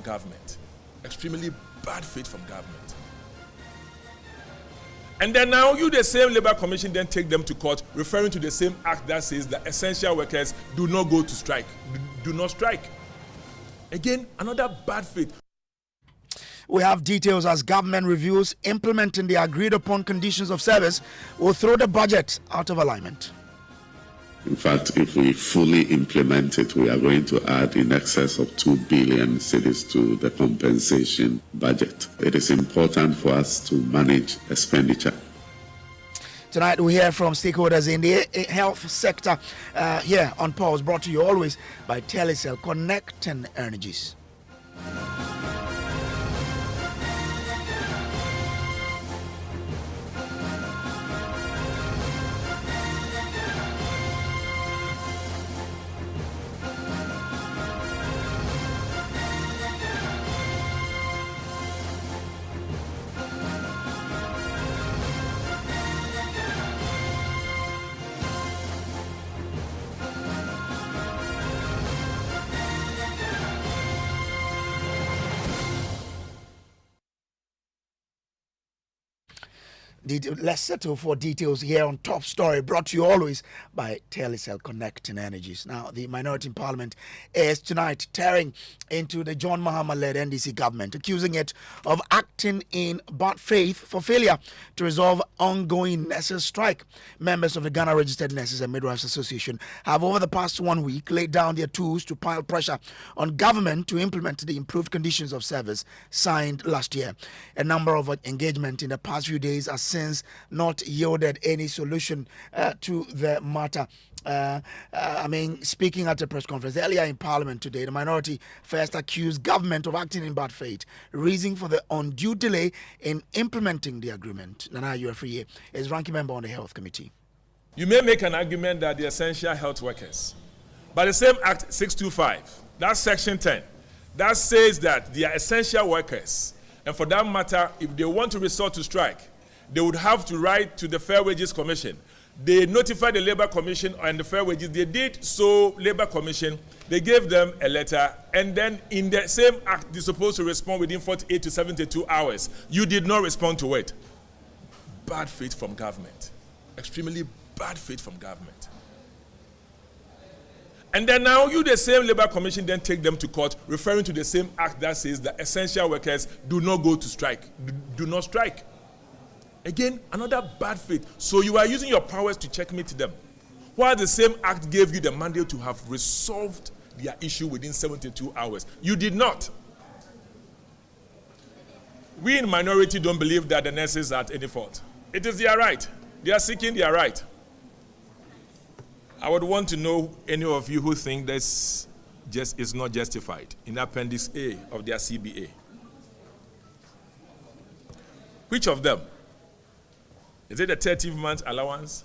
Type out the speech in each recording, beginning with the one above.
government. Extremely bad faith from government. And then now you, the same Labour Commission, then take them to court, referring to the same act that says that essential workers do not go to strike, do not strike. Again, another bad faith. We have details as government reviews implementing the agreed upon conditions of service will throw the budget out of alignment. In fact, if we fully implement it, we are going to add in excess of 2 billion cedis to the compensation budget. It is important for us to manage expenditure. Tonight we hear from stakeholders in the health sector here on Pulse, brought to you always by Telecom, connecting energies. Let's settle for details here on Top Story, brought to you always by Telecom, connecting energies. Now, the minority in Parliament is tonight tearing into the John Mahama-led NDC government, accusing it of acting in bad faith for failure to resolve ongoing nurses' strike. Members of the Ghana Registered Nurses and Midwives Association have over the past 1 week laid down their tools to pile pressure on government to implement the improved conditions of service signed last year. A number of engagements in the past few days are since not yielded any solution to the matter. Speaking at a press conference earlier in Parliament today, the minority first accused government of acting in bad faith, reason for the undue delay in implementing the agreement. Nana Uefriye is ranking member on the Health Committee. You may make an argument that the essential health workers, but the same Act 625, that's Section 10, that says that they are essential workers, and for that matter, if they want to resort to strike, they would have to write to the Fair Wages Commission. They notified the Labour Commission and the Fair Wages. They did so, Labour Commission. They gave them a letter, and then in the same act, they're supposed to respond within 48 to 72 hours. You did not respond to it. Bad faith from government. Extremely bad faith from government. And then now you, the same Labour Commission, then take them to court, referring to the same act that says that essential workers do not go to strike, do not strike. Again, another bad faith. So you are using your powers to checkmate them, while the same act gave you the mandate to have resolved their issue within 72 hours. You did not. We in minority don't believe that the nurses are at any fault. It is their right. They are seeking their right. I would want to know any of you who think this just is not justified in Appendix A of their CBA. Which of them? Is it the 30-month allowance,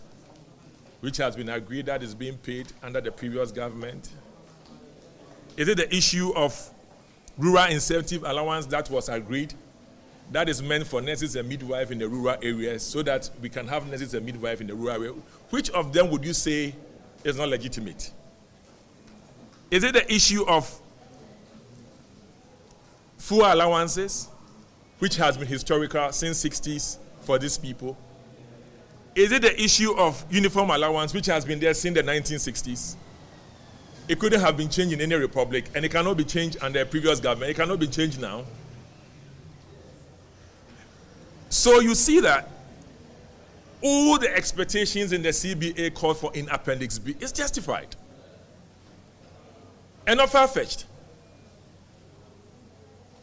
which has been agreed that is being paid under the previous government? Is it the issue of rural incentive allowance that was agreed, that is meant for nurses and midwives in the rural areas, so that we can have nurses and midwives in the rural area? Which of them would you say is not legitimate? Is it the issue of fuel allowances, which has been historical since 60s for these people? Is it the issue of uniform allowance, which has been there since the 1960s? It couldn't have been changed in any republic, and it cannot be changed under a previous government. It cannot be changed now. So you see that all the expectations in the CBA called for in Appendix B is justified and not far-fetched.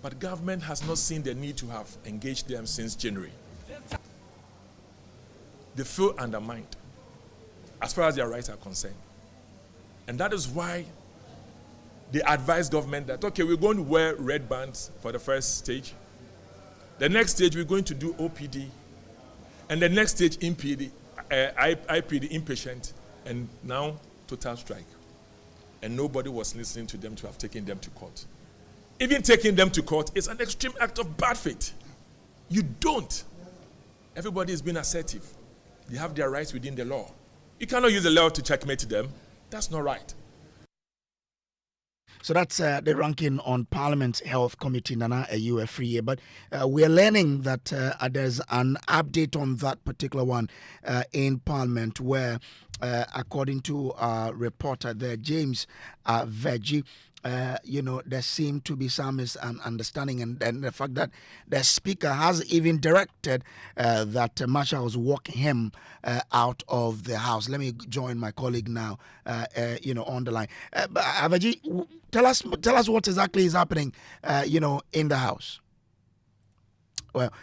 But government has not seen the need to have engaged them since January. They feel undermined as far as their rights are concerned. And that is why they advise government that, okay, we're going to wear red bands for the first stage. The next stage, we're going to do OPD. And the next stage, IPD, inpatient. And now, total strike. And nobody was listening to them to have taken them to court. Even taking them to court is an extreme act of bad faith. You don't. Everybody is being assertive. They have their rights within the law. You cannot use the law to checkmate them. That's not right. So that's the ranking on Parliament Health Committee, Nana Ayuefriye. But we are learning that there's an update on that particular one in Parliament where, according to our reporter there, James Veggie, there seemed to be some misunderstanding, and the fact that the Speaker has even directed that marshals walk him out of the House. Let me join my colleague now, on the line. Avaji, tell us what exactly is happening, in the House. Well,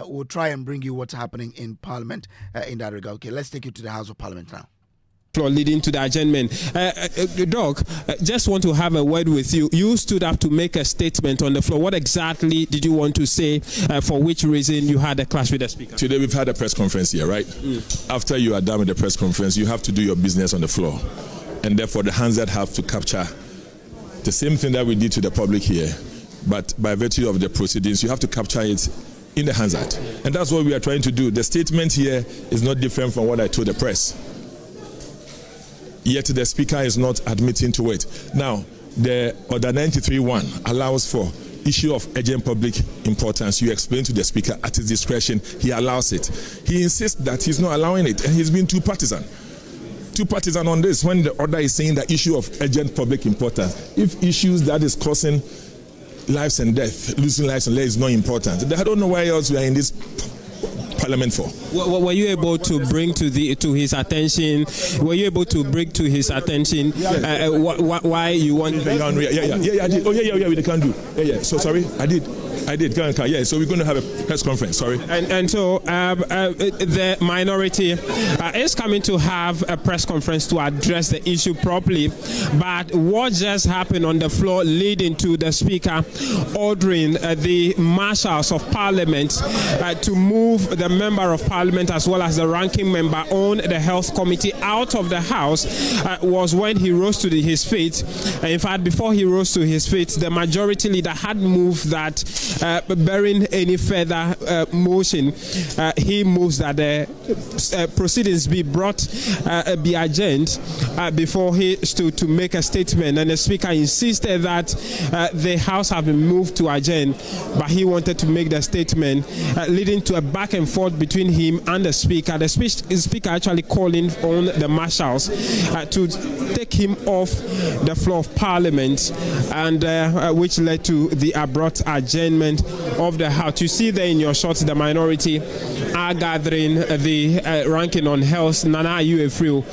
we'll try and bring you what's happening in Parliament in that regard. Okay, let's take you to the House of Parliament now. Leading to the adjournment. Doc, just want to have a word with you. You stood up to make a statement on the floor. What exactly did you want to say? For which reason you had a clash with the Speaker? Today we've had a press conference here, right? After you are done with the press conference, you have to do your business on the floor. And therefore the hands that have to capture the same thing that we did to the public here, but by virtue of the proceedings, you have to capture it in the Hansard. And that's what we are trying to do. The statement here is not different from what I told the press. Yet the Speaker is not admitting to it. Now, the Order 93.1 allows for issue of urgent public importance. You explain to the Speaker at his discretion, he allows it. He insists that he's not allowing it, and he's been too partisan on this when the order is saying the issue of urgent public importance. If issues that is causing lives and death, losing lives and death is not important, I don't know why else we are in this Parliament for. Were you able to bring to his attention? Were you able to bring to his attention why you want? Yeah, I did. Oh, yeah, we can do. Yeah. So sorry, I did. Yeah. So we're going to have a press conference. Sorry. And so the minority is coming to have a press conference to address the issue properly. But what just happened on the floor, leading to the Speaker ordering the marshals of Parliament to move the Member of Parliament as well as the ranking member on the Health Committee out of the House, was when he rose to his feet. In fact, before he rose to his feet, the majority leader had moved that, bearing any further motion, he moves that the proceedings be be adjourned before he stood to make a statement. And the Speaker insisted that the House have been moved to adjourn, but he wanted to make the statement, leading to a back and forth between him and the Speaker. The Speaker actually calling on the marshals to take him off the floor of Parliament, and which led to the abrupt adjournment of the House. You see there in your shots, the minority are gathering the ranking on health, Nana Ayuefriye,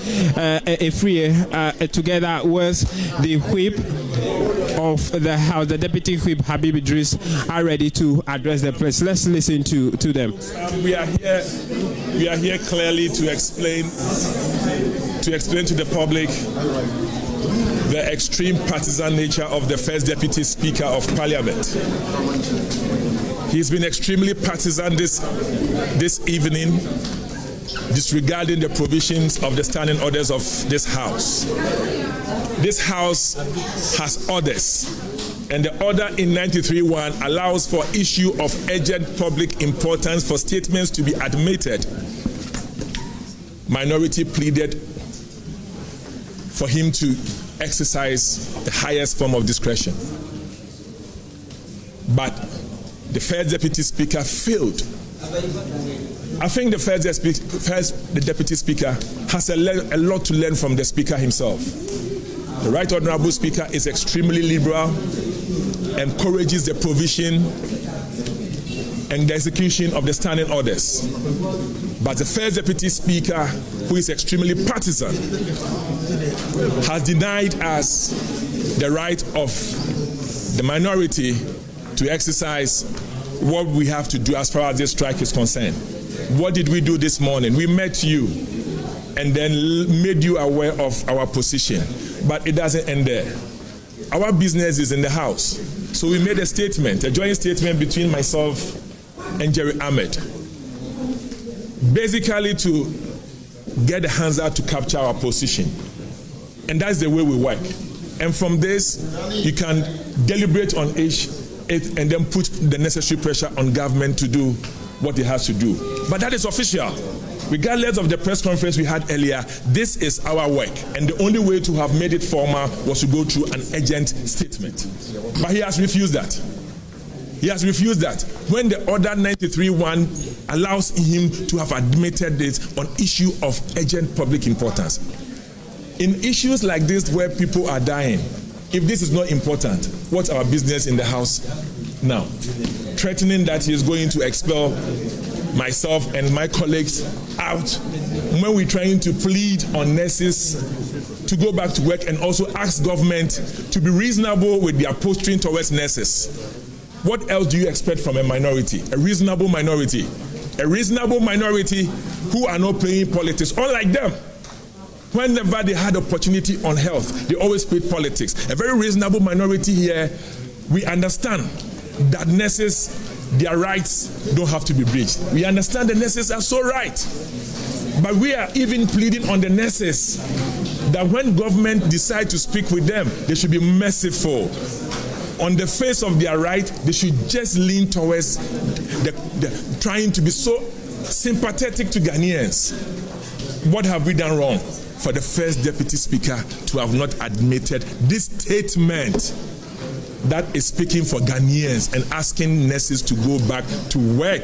together with the whip of the House, the Deputy Whip Habib Idris, are ready to address the press. Let's listen to them. We are here clearly to explain to the public the extreme partisan nature of the first Deputy Speaker of Parliament. He's been extremely partisan this evening, disregarding the provisions of the standing orders of this House. This House has orders, and the order in 93.1 allows for issue of urgent public importance for statements to be admitted. Minority pleaded for him to exercise the highest form of discretion. But the first Deputy Speaker failed. I think the Deputy Speaker has a lot to learn from the Speaker himself. The Right Honourable Speaker is extremely liberal, encourages the provision and the execution of the standing orders. But the first Deputy Speaker, who is extremely partisan, has denied us the right of the minority to exercise what we have to do as far as this strike is concerned. What did we do this morning? We met you and then made you aware of our position. But it doesn't end there. Our business is in the House. So we made a statement, a joint statement between myself and Jerry Ahmed, basically to get the hands out to capture our position. And that's the way we work. And from this, you can deliberate on it and then put the necessary pressure on government to do what he has to do. But that is official. Regardless of the press conference we had earlier, this is our work. And the only way to have made it formal was to go through an urgent statement. But he has refused that. He has refused that. When the Order 93-1 allows him to have admitted this on issue of urgent public importance. In issues like this where people are dying, if this is not important, what's our business in the House now? Threatening that he is going to expel myself and my colleagues out when we're trying to plead on nurses to go back to work and also ask government to be reasonable with their posturing towards nurses. What else do you expect from a minority? A reasonable minority. A reasonable minority who are not playing politics, unlike them. Whenever they had opportunity on health, they always played politics. A very reasonable minority here, we understand that nurses, their rights don't have to be breached. We understand the nurses are so right. But we are even pleading on the nurses that when government decide to speak with them, they should be merciful. On the face of their right, they should just lean towards the trying to be so sympathetic to Ghanaians. What have we done wrong for the first deputy speaker to have not admitted this statement that is speaking for Ghanaians and asking nurses to go back to work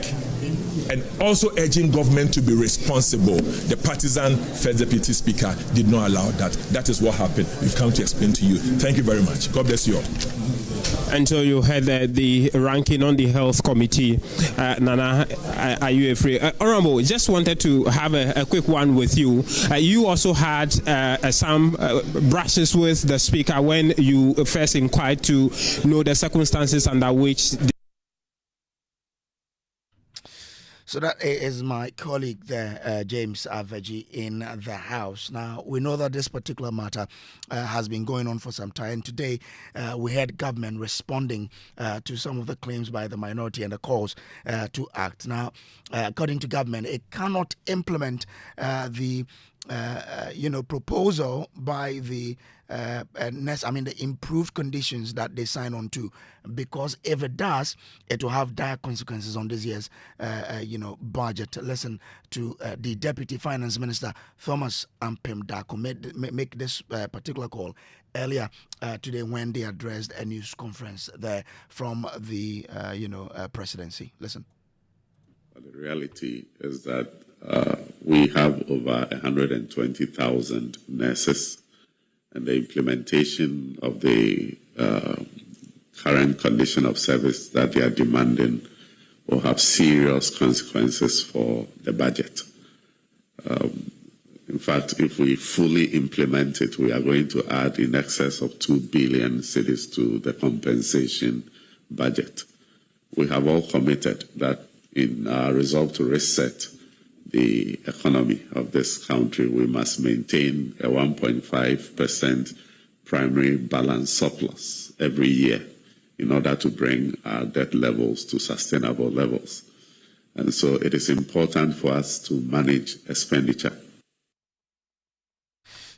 and also urging government to be responsible? The partisan first deputy speaker did not allow that. That is what happened. We've come to explain to you. Thank you very much. God bless you all. And so you had the ranking on the health committee. Nana, are you free? Honorable, just wanted to have a quick one with you. You also had some brushes with the speaker when you first inquired to know the circumstances under which. So that is my colleague there, James Aveji, in the House. Now, we know that this particular matter has been going on for some time. Today, we had government responding to some of the claims by the minority and the calls to act. Now, according to government, it cannot implement the proposal by the the improved conditions that they sign on to, because if it does, it will have dire consequences on this year's budget. Listen to the Deputy Finance Minister Thomas Ampem Dako make this particular call earlier today when they addressed a news conference there from the presidency. Listen. The reality is that we have over 120,000 nurses, and the implementation of the current condition of service that they are demanding will have serious consequences for the budget. In fact, if we fully implement it, we are going to add in excess of 2 billion cedis to the compensation budget. We have all committed that in our resolve to reset the economy of this country, we must maintain a 1.5% primary balance surplus every year in order to bring our debt levels to sustainable levels. And so it is important for us to manage expenditure.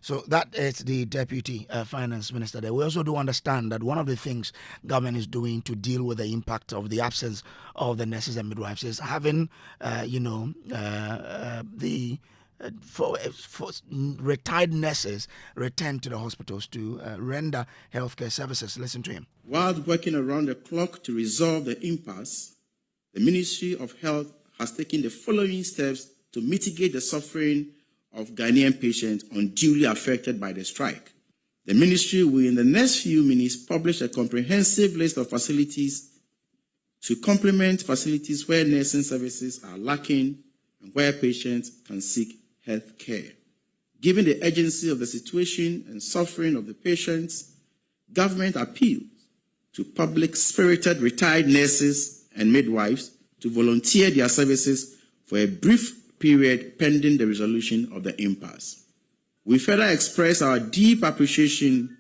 So that is the Deputy Finance Minister there. We also do understand that one of the things government is doing to deal with the impact of the absence of the nurses and midwives is having, for retired nurses return to the hospitals to render healthcare services. Listen to him. While working around the clock to resolve the impasse, the Ministry of Health has taken the following steps to mitigate the suffering of Ghanaian patients unduly affected by the strike. The ministry will in the next few minutes publish a comprehensive list of facilities to complement facilities where nursing services are lacking and where patients can seek health care. Given the urgency of the situation and suffering of the patients, government appeals to public-spirited retired nurses and midwives to volunteer their services for a brief period pending the resolution of the impasse. We further express our deep appreciation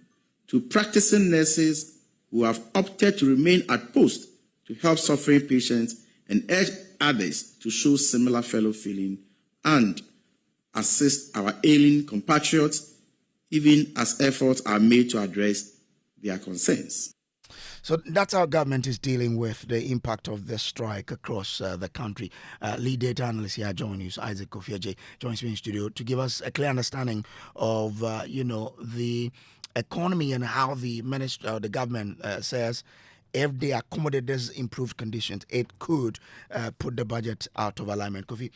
to practicing nurses who have opted to remain at post to help suffering patients and urge others to show similar fellow feeling and assist our ailing compatriots even as efforts are made to address their concerns. So that's how government is dealing with the impact of the strike across the country. Lead data analyst here, join us, Isaac Kofiaje, joins me in studio to give us a clear understanding of, the economy and how the government says if they accommodate these improved conditions, it could put the budget out of alignment. Kofi,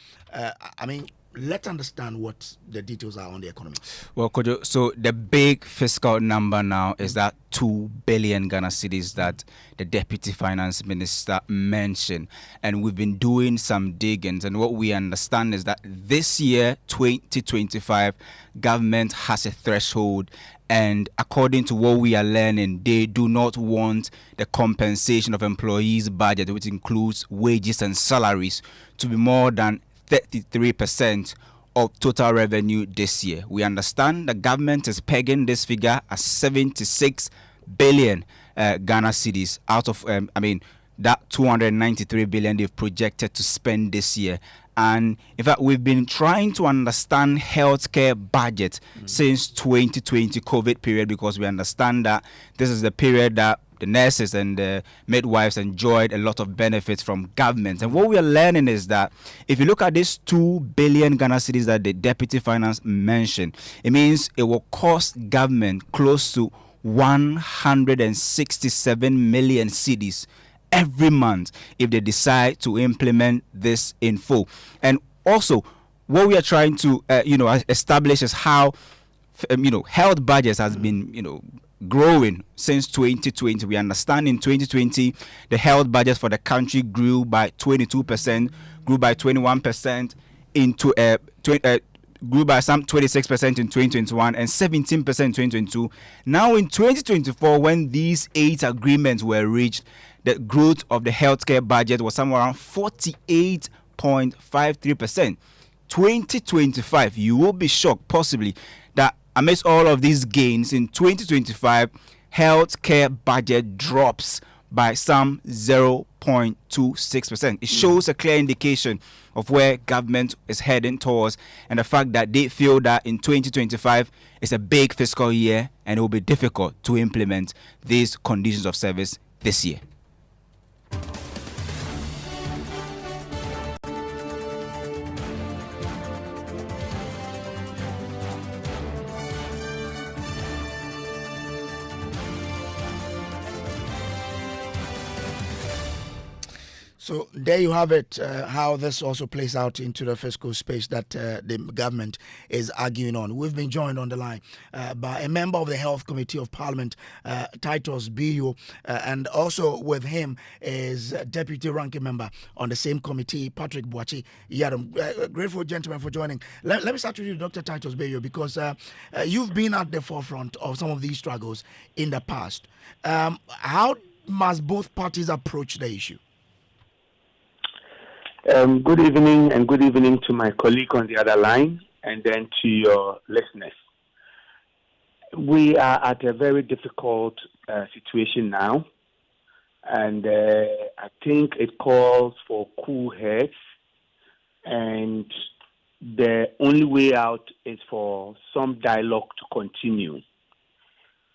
let's understand what the details are on the economy. Well, Kojo, so the big fiscal number now is that 2 billion Ghana cedis that the Deputy Finance Minister mentioned. And we've been doing some diggings. And what we understand is that this year, 2025, government has a threshold. And according to what we are learning, they do not want the compensation of employees' budget, which includes wages and salaries, to be more than 33% of total revenue this year. We understand the government is pegging this figure as 76 billion Ghana cedis out of, that 293 billion they've projected to spend this year. And in fact, we've been trying to understand healthcare budget since 2020 COVID period, because we understand that this is the period that the nurses and the midwives enjoyed a lot of benefits from government. And what we are learning is that if you look at this 2 billion Ghana cedis that the Deputy Finance mentioned, it means it will cost government close to 167 million cedis every month if they decide to implement this in full. And also, what we are trying to establish is how health budgets has been growing since 2020. We understand in 2020 the health budget for the country grew by 22%, grew by 21% grew by some 26% in 2021 and 17% in 2022. Now in 2024, when these 8 agreements were reached, the growth of the healthcare budget was somewhere around 48.53%. 2025, you will be shocked possibly that amidst all of these gains in 2025, healthcare budget drops by some 0.26%. It shows a clear indication of where government is heading towards, and the fact that they feel that in 2025 is a big fiscal year and it will be difficult to implement these conditions of service this year. So there you have it, how this also plays out into the fiscal space that the government is arguing on. We've been joined on the line by a member of the Health Committee of Parliament, Titus Bio, and also with him is Deputy Ranking Member on the same committee, Patrick Boachi Yadom. Grateful gentlemen for joining. Let me start with you, Dr. Titus Bio, because you've been at the forefront of some of these struggles in the past. How must both parties approach the issue? Good evening, and good evening to my colleague on the other line, and then to your listeners. We are at a very difficult situation now, and I think it calls for cool heads, and the only way out is for some dialogue to continue.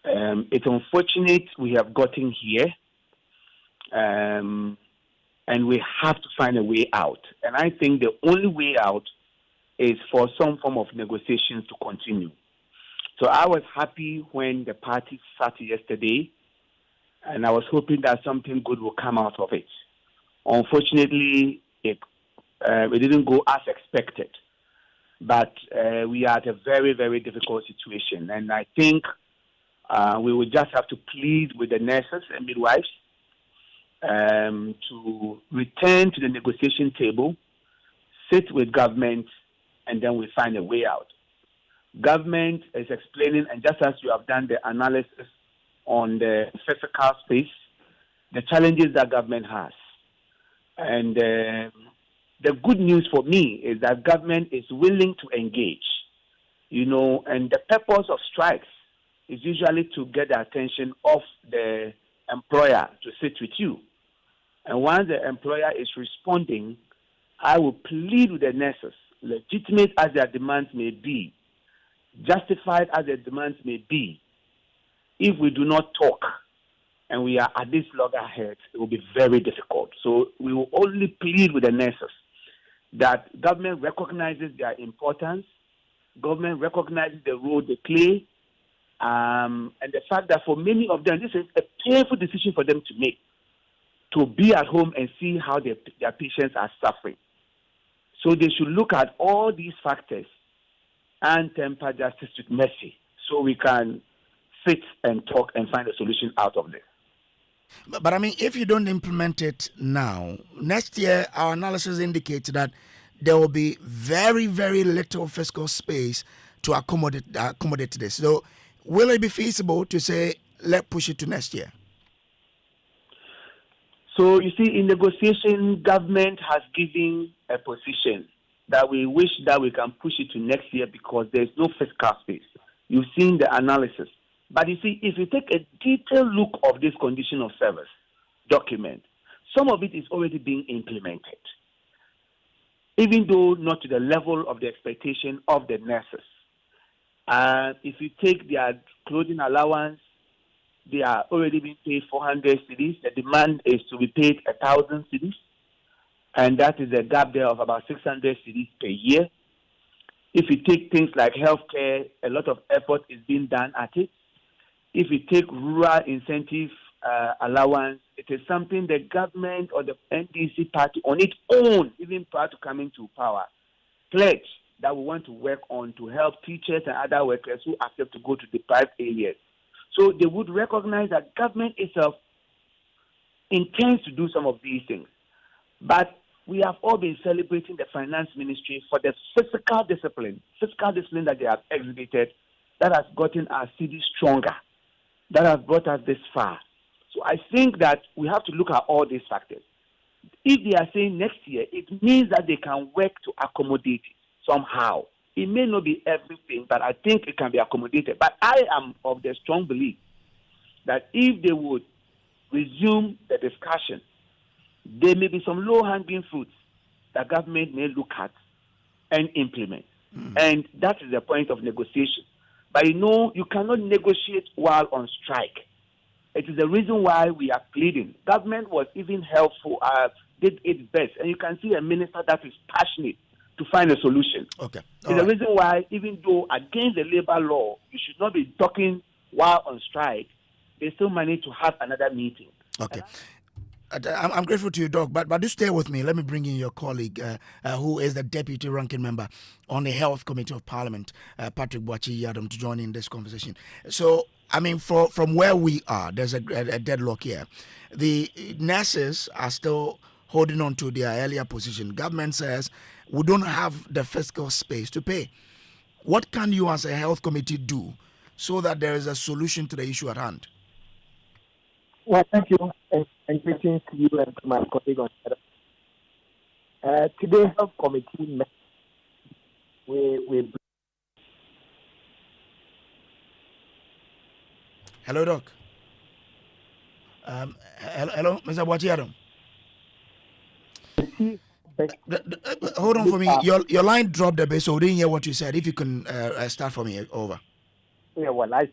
It's unfortunate we have gotten here. And we have to find a way out. And I think the only way out is for some form of negotiations to continue. So I was happy when the party sat yesterday, and I was hoping that something good will come out of it. Unfortunately, it didn't go as expected. But we are at a very, very difficult situation. And I think we will just have to plead with the nurses and midwives to return to the negotiation table, sit with government, and then we find a way out. Government is explaining, and just as you have done the analysis on the physical space, the challenges that government has. And the good news for me is that government is willing to engage, and the purpose of strikes is usually to get the attention of the employer to sit with you. And once the employer is responding, I will plead with the nurses, legitimate as their demands may be, justified as their demands may be. If we do not talk, and we are at this loggerhead, it will be very difficult. So we will only plead with the nurses that government recognizes their importance, government recognizes the role they play, and the fact that for many of them, this is a painful decision for them to make, to be at home and see how their patients are suffering. So they should look at all these factors and temper justice with mercy so we can sit and talk and find a solution out of this. But I mean, if you don't implement it now, next year, our analysis indicates that there will be very, very little fiscal space to accommodate this. So will it be feasible to say, let's push it to next year? So you see, in negotiation, government has given a position that we wish that we can push it to next year because there's no fiscal space. You've seen the analysis. But you see, if you take a detailed look of this condition of service document, some of it is already being implemented, even though not to the level of the expectation of the nurses. If you take their clothing allowance, they are already being paid 400 cedis. The demand is to be paid 1,000 cedis, and that is a gap there of about 600 cedis per year. If you take things like healthcare, a lot of effort is being done at it. If you take rural incentive allowance, it is something the government or the NDC party on its own, even prior to coming to power, pledged that we want to work on to help teachers and other workers who accept to go to deprived areas. So they would recognize that government itself intends to do some of these things. But we have all been celebrating the finance ministry for the fiscal discipline that they have exhibited that has gotten our city stronger, that has brought us this far. So I think that we have to look at all these factors. If they are saying next year, it means that they can work to accommodate it somehow. It may not be everything, but I think it can be accommodated. But I am of the strong belief that if they would resume the discussion, there may be some low-hanging fruits that government may look at and implement. And that is the point of negotiation. But you cannot negotiate while on strike. It is the reason why we are pleading. Government was even helpful, did its best. And you can see a minister that is passionate to find a solution. Okay. It's the reason why, even though against the labor law, you should not be talking while on strike, they still manage to have another meeting. Okay. I'm grateful to you, Doc, but do stay with me. Let me bring in your colleague, who is the deputy ranking member on the Health Committee of Parliament, Patrick Boachi-Yadom, to join in this conversation. So, I mean, from where we are, there's a deadlock here. The nurses are still holding on to their earlier position. Government says we don't have the fiscal space to pay. What can you as a health committee do so that there is a solution to the issue at hand? Well, thank you, and greetings to you and to my colleague on today, health committee met. Hello, Doc. Hello, Mr. Boachi-Yadom. Hold on for me. Your line dropped a bit, so we didn't hear what you said. If you can start from here, over. Yeah, well, I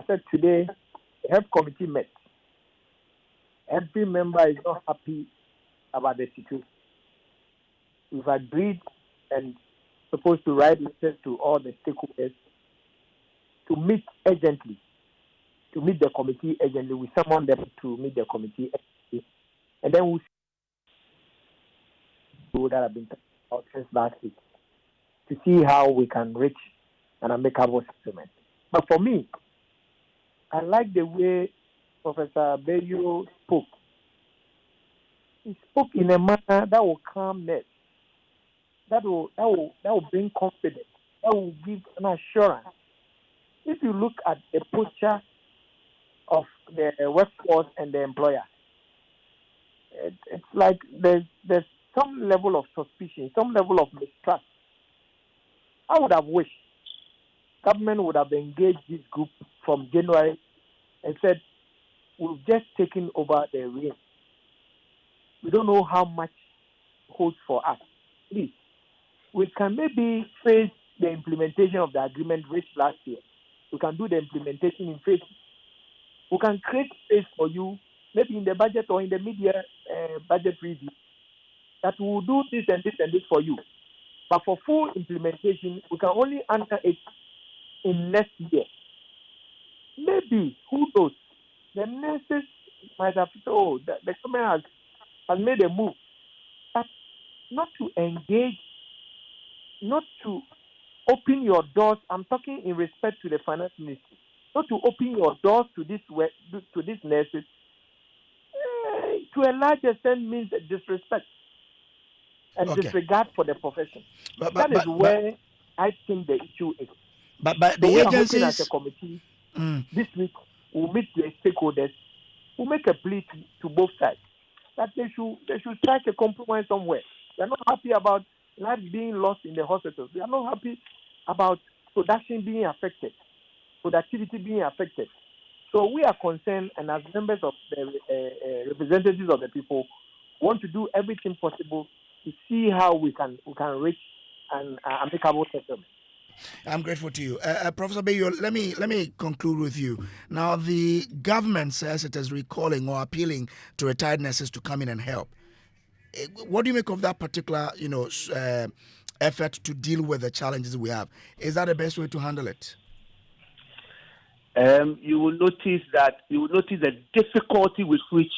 said today, the health committee met. Every member is not happy about the situation. We've agreed and supposed to write letters to all the stakeholders to meet urgently, to meet the committee urgently. We summon them to meet the committee urgently. And then we'll see that have been talked about since last week to see how we can reach an amicable settlement. But for me, I like the way Professor Bayo spoke. He spoke in a manner that will calmness, that will bring confidence, that will give an assurance. If you look at the posture of the workforce and the employer, it's like there's some level of suspicion, some level of mistrust. I would have wished government would have engaged this group from January and said, we've just taken over the reins. We don't know how much holds for us. Please, we can maybe face the implementation of the agreement reached last year. We can do the implementation in phases. we can create space for you, maybe in the budget or in the media budget review, that we will do this and this and this for you. But for full implementation, we can only answer it in next year. Maybe, who knows? The nurses might have said, oh, the government has made a move. But not to engage, not to open your doors. I'm talking in respect to the finance ministry. Not to open your doors to these nurses, to a large extent means disrespect and disregard for the profession. That is where I think the issue is. But so the we agencies, are hoping as a committee this week we'll meet the stakeholders. We'll make a plea to both sides that they should strike a compromise somewhere. They're not happy about lives being lost in the hospitals. They are not happy about production being affected, productivity being affected. So we are concerned, and as members of the representatives of the people, want to do everything possible to see how we can reach an amicable settlement. I'm grateful to you. Professor Bayo, let me conclude with you. Now, the government says it is recalling or appealing to retired nurses to come in and help. What do you make of that particular, effort to deal with the challenges we have? Is that the best way to handle it? You will notice the difficulty with which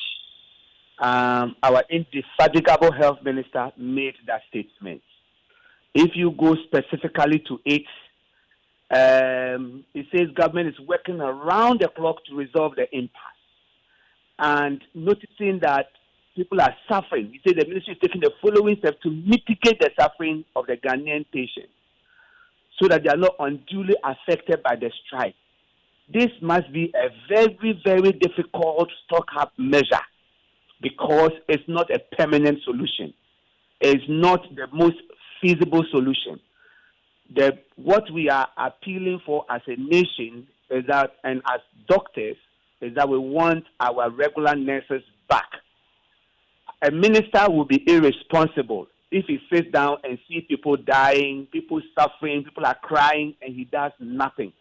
our indefatigable health minister made that statement. If you go specifically to it, it says government is working around the clock to resolve the impasse. And noticing that people are suffering, he said the ministry is taking the following steps to mitigate the suffering of the Ghanaian patients so that they are not unduly affected by the strike. This must be a very, very difficult stock-up measure because it's not a permanent solution. It's not the most feasible solution. What we are appealing for as a nation is that, and as doctors, is that we want our regular nurses back. A minister will be irresponsible if he sits down and sees people dying, people suffering, people are crying, and he does nothing.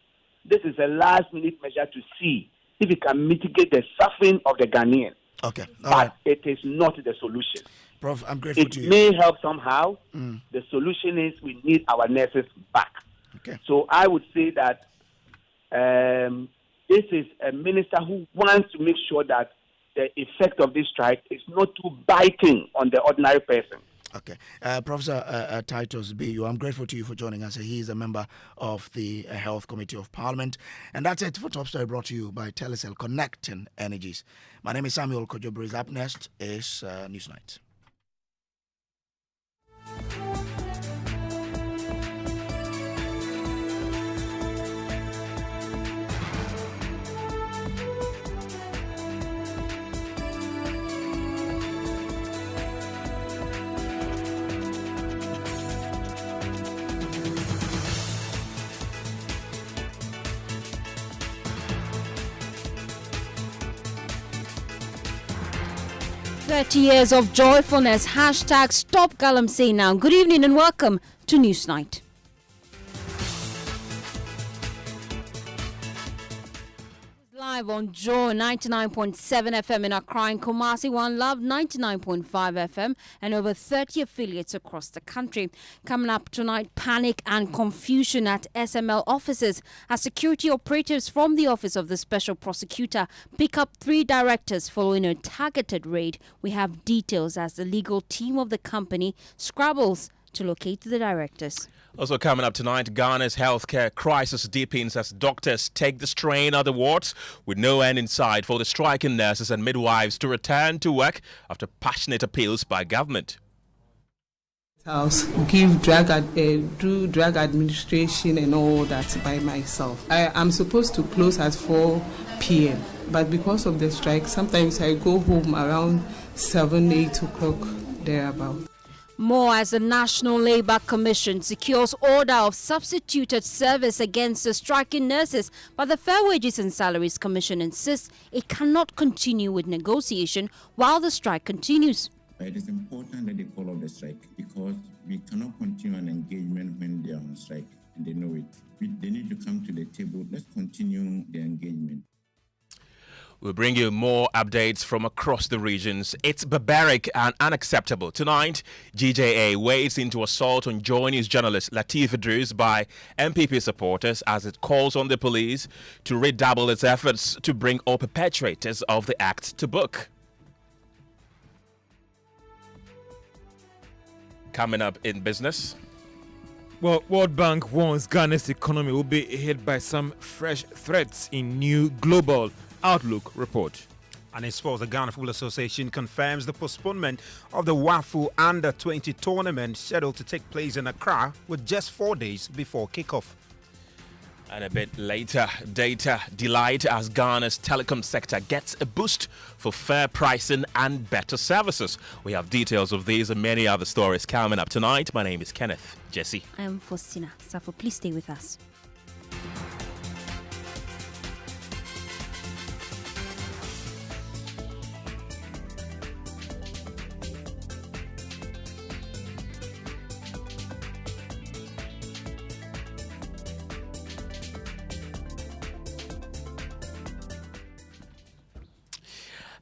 This is a last-minute measure to see if it can mitigate the suffering of the Ghanaians. Okay, but it is not the solution. Prof, I'm grateful to you. It may help somehow. The solution is we need our nurses back. Okay. So I would say that this is a minister who wants to make sure that the effect of this strike is not too biting on the ordinary person. Okay. Professor Titus Bayo, I'm grateful to you for joining us. He is a member of the Health Committee of Parliament. And that's it for Top Story, brought to you by Telecom Connecting Energies. My name is Samuel Kojobris. Up next is Newsnight. Years of joyfulness. Hashtag Stop Galamsey Now. Good evening and welcome to Newsnight. Live on Joy 99.7 FM in Accra and Kumasi, One Love 99.5 FM and over 30 affiliates across the country. Coming up tonight, panic and confusion at SML offices as security operatives from the Office of the Special Prosecutor pick up 3 directors following a targeted raid. We have details as the legal team of the company scrabbles to locate the directors. Also coming up tonight, Ghana's healthcare crisis deepens as doctors take the strain of the wards with no end in sight for the striking nurses and midwives to return to work after passionate appeals by government. House give do drug administration and all that by myself. I'm supposed to close at 4 p.m. but because of the strike, sometimes I go home around 7-8 o'clock thereabout. More as the National Labour Commission secures order of substituted service against the striking nurses, but the Fair Wages and Salaries Commission insists it cannot continue with negotiation while the strike continues. It is important that they call off the strike because we cannot continue an engagement when they are on strike and they know it. They need to come to the table. Let's continue the engagement. We'll bring you more updates from across the regions. It's barbaric and unacceptable. Tonight, GJA wades into assault on Joy News journalist Lateef Idris by MPP supporters as it calls on the police to redouble its efforts to bring all perpetrators of the act to book. Coming up in business. Well, World Bank warns Ghana's economy will be hit by some fresh threats in new global outlook report. And in sports, the Ghana Football Association confirms the postponement of the WAFU Under-20 tournament scheduled to take place in Accra with just 4 days before kickoff. And a bit later, data delight as Ghana's telecom sector gets a boost for fair pricing and better services. We have details of these and many other stories coming up tonight. My name is Kenneth Jesse. I am Faustina Safo. Please stay with us.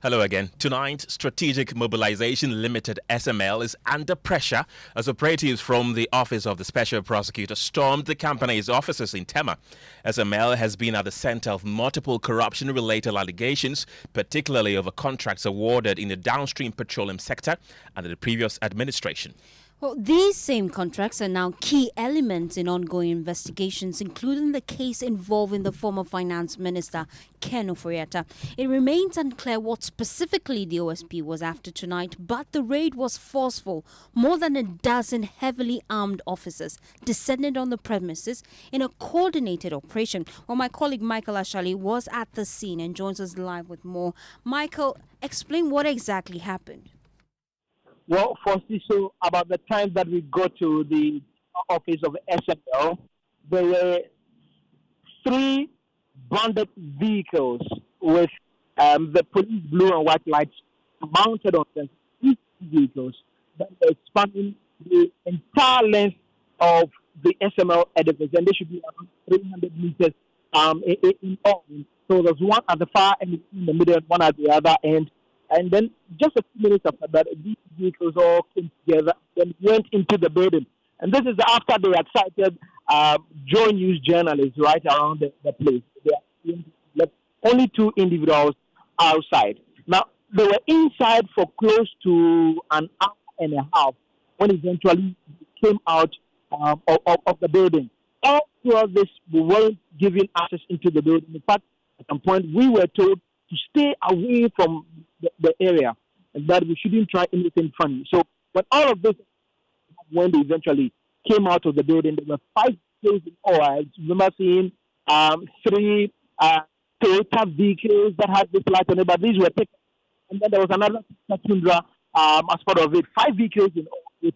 Hello again. Tonight, Strategic Mobilization Limited SML is under pressure as operatives from the Office of the Special Prosecutor stormed the company's offices in Tema. SML has been at the center of multiple corruption-related allegations, particularly over contracts awarded in the downstream petroleum sector under the previous administration. Well, these same contracts are now key elements in ongoing investigations, including the case involving the former finance minister, Ken Ofori-Atta. It remains unclear what specifically the OSP was after tonight, but the raid was forceful. More than a dozen heavily armed officers descended on the premises in a coordinated operation. Well, my colleague Michael Ashali was at the scene and joins us live with more. Michael, explain what exactly happened. Well, firstly, so about the time that we got to the office of SML, there were 3 branded vehicles with the police blue and white lights mounted on them. These vehicles that were spanning the entire length of the SML edifice, and they should be around 300 meters in all. So there's one at the far end, in the middle, one at the other end. And then just a few minutes after that, these vehicles all came together and went into the building. And this is after they had cited Joy News journalists right around the place. They left only 2 individuals outside. Now, they were inside for close to an hour and a half when eventually they came out of the building. All throughout this, we weren't given access into the building. In fact, at some point, we were told to stay away from the area and that we shouldn't try anything funny. So, but all of this, when they eventually came out of the building, there were 5 vehicles in all. I remember seeing 3 Toyota vehicles that had this light on it, but these were taken. And then there was another Tundra as part of it. 5 vehicles in all, with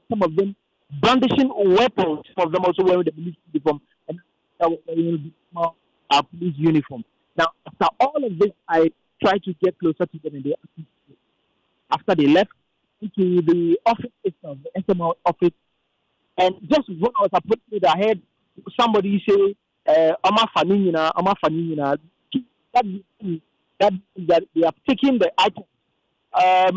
some of them brandishing weapons, some of them also wearing the police uniform, and wearing the police uniform. Now, after all of this, I tried to get closer to them, and after they left into the office itself, the SML office, and just when I was approaching it, I heard somebody say, "Ama Fanina, Ama Fanina." That they have taken the item. I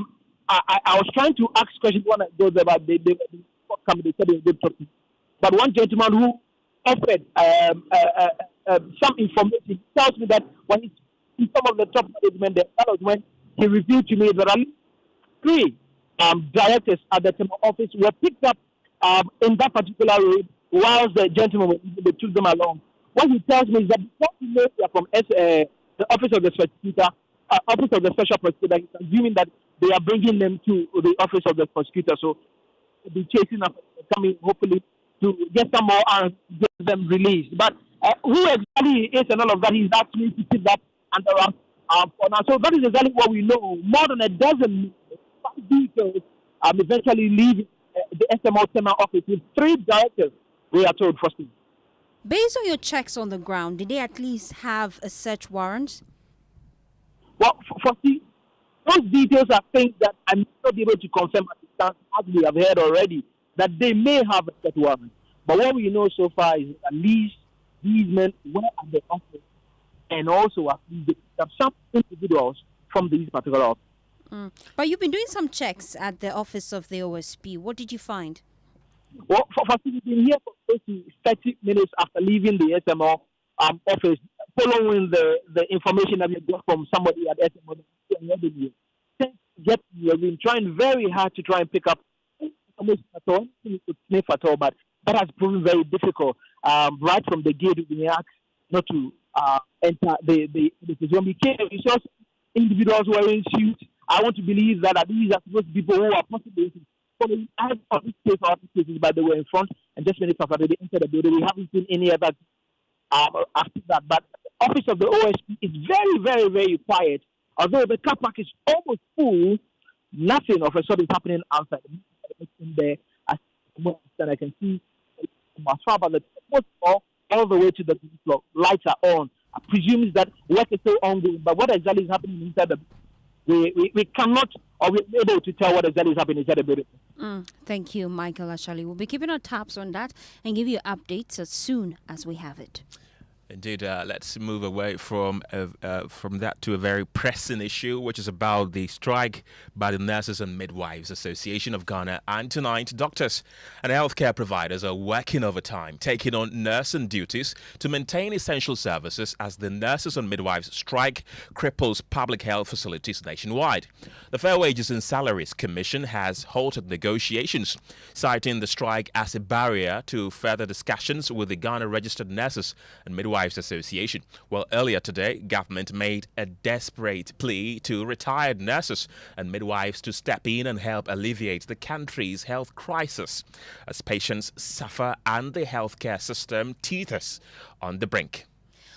was trying to ask questions when I go there, but they said they would talk to me. But one gentleman who offered some information tells me that when he in some of the top management, that was when he revealed to me that at least 3 directors at the Tema office were picked up in that particular road whilst the gentlemen they took them along. What he tells me is that before he knows they are from the office of the special prosecutor, he's assuming that they are bringing them to the office of the prosecutor. So they'll be chasing up, coming hopefully to get some more and get them released. But who exactly he is and all of that, he's asked me to keep that under wraps for now. So that is exactly what we know. More than a dozen vehicles eventually leave the SMO Tema office with 3 directors, we are told, firstly. Based on your checks on the ground, did they at least have a search warrant? Well, firstly, those details are things that I'm not able to confirm at this time, as we have heard already, that they may have a search warrant. But what we know so far is at least these men were at the office and also some individuals from these particular offices. But you've been doing some checks at the office of the OSP. What did you find? Well, for we've been here for close to 30 minutes after leaving the SMO office, following the information that we got from somebody at SMO. We've been trying very hard to try and pick up information at all, sniff at all, but that has proven very difficult. Right from the gate, we asked not to enter the when we came, we saw individuals wearing suits. I want to believe that these are supposed to be people who are possibly following cases, but they were in front, and just minutes after they entered the building, we haven't seen any other after that. But the office of the OSP is very, very, very quiet. Although the car park is almost full, nothing of a sort is happening outside. In there, as I can see, as far as the all the way to the floor, lights are on. I presume that work is still ongoing, but what exactly is happening inside the we cannot, or we're able to tell what exactly is happening inside the building. Thank you, Michael Ashali. We'll be keeping our tabs on that and give you updates as soon as we have it. Indeed, let's move away from that to a very pressing issue, which is about the strike by the Nurses and Midwives Association of Ghana. And tonight, doctors and healthcare providers are working overtime, taking on nursing duties to maintain essential services as the Nurses and Midwives strike cripples public health facilities nationwide. The Fair Wages and Salaries Commission has halted negotiations, citing the strike as a barrier to further discussions with the Ghana Registered Nurses and Midwives Association. Well, earlier today, government made a desperate plea to retired nurses and midwives to step in and help alleviate the country's health crisis as patients suffer and the healthcare system teeters on the brink.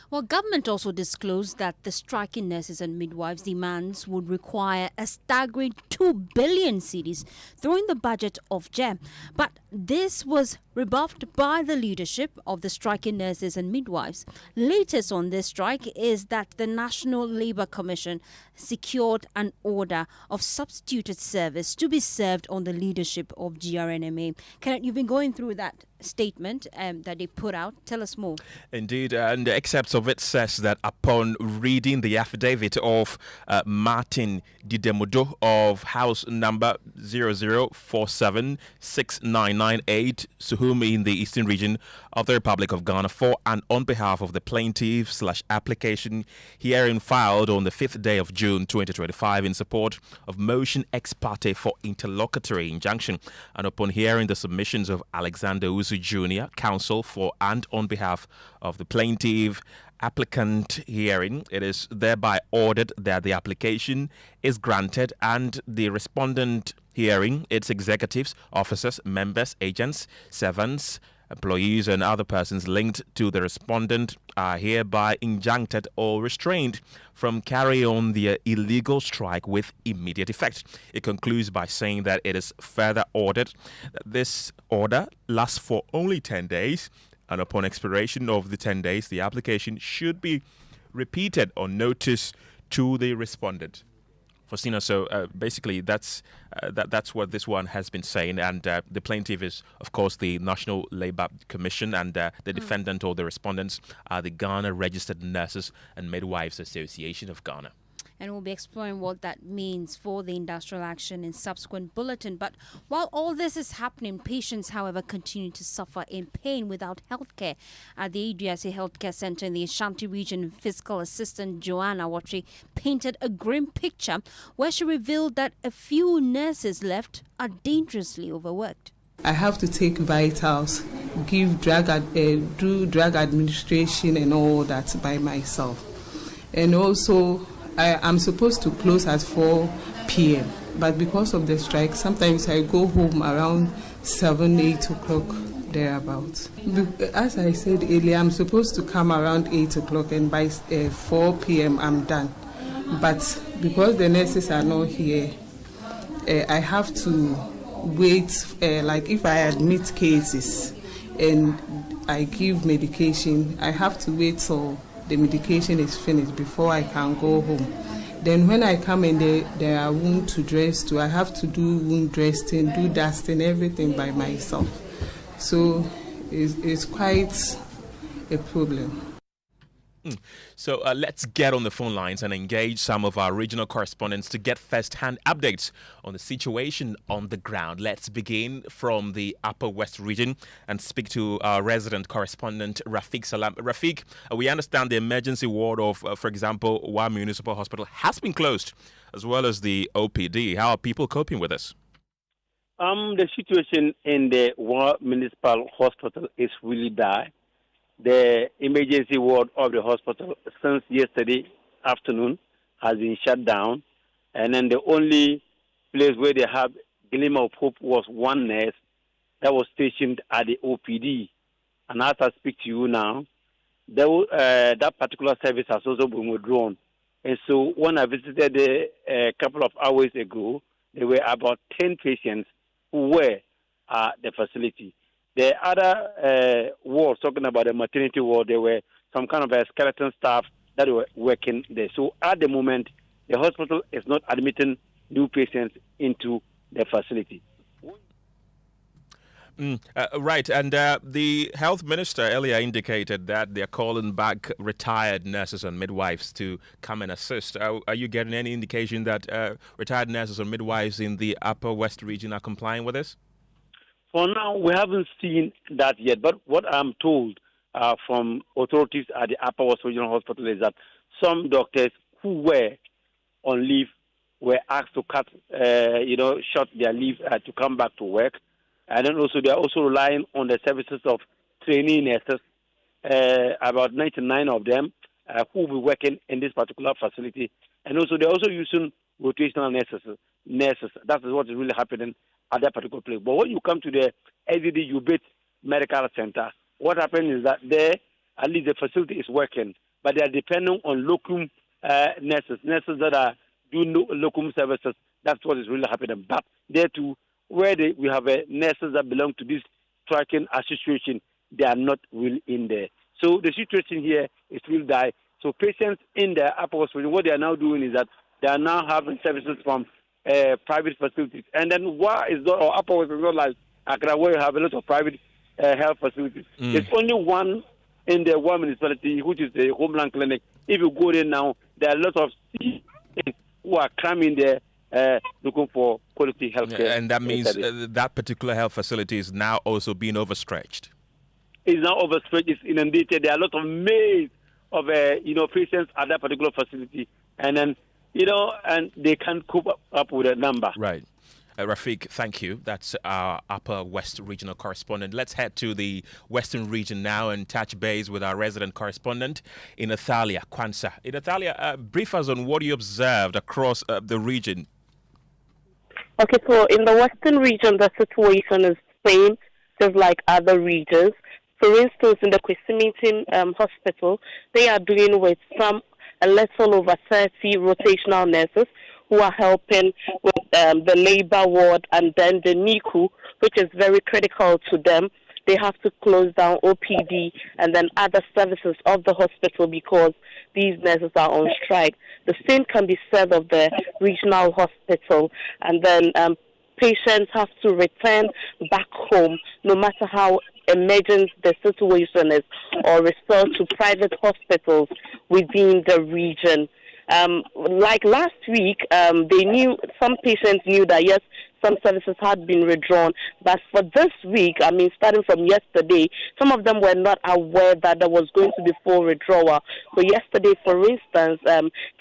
Well, government also disclosed that the striking nurses and midwives' demands would require a staggering 2 billion cedis through the budget of GEM. But this was rebuffed by the leadership of the striking nurses and midwives. Latest on this strike is that the National Labour Commission secured an order of substituted service to be served on the leadership of GRNMA. Kenneth, you've been going through that statement that they put out. Tell us more. Indeed, and the excerpts of it says that upon reading the affidavit of Martin Didemodo of House number 00476998, Suhumi in the Eastern Region of the Republic of Ghana, for and on behalf of the plaintiff/application hearing filed on the 5th day of June 2025 in support of motion ex parte for interlocutory injunction, and upon hearing the submissions of Alexander Uzu Jr., counsel for and on behalf of the plaintiff applicant hearing, it is thereby ordered that the application is granted and the respondent hearing, its executives, officers, members, agents, servants, employees and other persons linked to the respondent are hereby injuncted or restrained from carrying on the illegal strike with immediate effect. It concludes by saying that it is further ordered that this order lasts for only 10 days, and upon expiration of the 10 days, the application should be repeated on notice to the respondent. Faustina, so basically that's what this one has been saying, and the plaintiff is, of course, the National Labour Commission, and the defendant or the respondents are the Ghana Registered Nurses and Midwives Association of Ghana. And we'll be exploring what that means for the industrial action in subsequent bulletin. But while all this is happening, patients, however, continue to suffer in pain without healthcare. At the ADSA Healthcare Centre in the Ashanti region, Fiscal Assistant Joanna Watri painted a grim picture where she revealed that a few nurses left are dangerously overworked. I have to take vitals, do drug administration and all that by myself. And also, I'm supposed to close at 4 p.m. But because of the strike, sometimes I go home around 7, 8 o'clock, thereabouts. As I said earlier, I'm supposed to come around 8 o'clock, and by 4 p.m. I'm done. But because the nurses are not here, I have to wait. Like if I admit cases and I give medication, I have to wait till the medication is finished before I can go home. Then when I come in, there are wounds to dress to. I have to do wound dressing, do dusting, everything by myself. So it's quite a problem. So let's get on the phone lines and engage some of our regional correspondents to get first-hand updates on the situation on the ground. Let's begin from the Upper West region and speak to our resident correspondent, Rafiq Salam. Rafiq, we understand the emergency ward of, for example, Wa Municipal Hospital has been closed, as well as the OPD. How are people coping with this? The situation in the Wa Municipal Hospital is really bad. The emergency ward of the hospital since yesterday afternoon has been shut down. And then the only place where they have glimmer of hope was one nurse that was stationed at the OPD. And as I speak to you now, that particular service has also been withdrawn. And so when I visited a couple of hours ago, there were about 10 patients who were at the facility. The other ward, talking about the maternity ward, there were some kind of a skeleton staff that were working there. So at the moment, the hospital is not admitting new patients into the facility. Right, and the health minister earlier indicated that they're calling back retired nurses and midwives to come and assist. Are you getting any indication that retired nurses and midwives in the Upper West region are complying with this? For now, we haven't seen that yet, but what I'm told from authorities at the Upper West Regional Hospital is that some doctors who were on leave were asked to cut, short their leave to come back to work. And then also they are also relying on the services of trainee nurses, about 99 of them who will be working in this particular facility. And also they're also using rotational nurses. That is what is really happening at that particular place. But when you come to the SDD UBIT Medical Center, what happens is that there, at least the facility is working, but they are depending on locum nurses that are doing locum services. That's what is really happening. But there too, where we have nurses that belong to this striking association, they are not really in there. So the situation here is really dire. So patients in the Upper West region, what they are now doing is that they are now having services from private facilities. And then Upper West is not like Accra, where you have a lot of private health facilities. There's only one in the one municipality, which is the Homeland Clinic. If you go there now, there are a lot of citizens who are cramming there looking for quality health care. And that means that particular health facility is now also being overstretched. It's now overstretched. It's inundated. There are a lot of maze of patients at that particular facility, and then and they can't cope up with a number. Right. Rafiq, thank you. That's our Upper West regional correspondent. Let's head to the Western region now and touch base with our resident correspondent, Inathalia Kwansa. Inathalia, brief us on what you observed across the region. Okay, so in the Western region, the situation is the same, just like other regions. For instance, in the Kwesimintin Hospital, they are doing with a little over 30 rotational nurses who are helping with the labor ward and then the NICU, which is very critical to them. They have to close down OPD and then other services of the hospital because these nurses are on strike. The same can be said of the regional hospital, and then patients have to return back home no matter how emergent the situation is, or refer to private hospitals within the region. Like last week, some patients knew that yes, some services had been withdrawn, but for this week, starting from yesterday, some of them were not aware that there was going to be full withdrawal. So yesterday, for instance,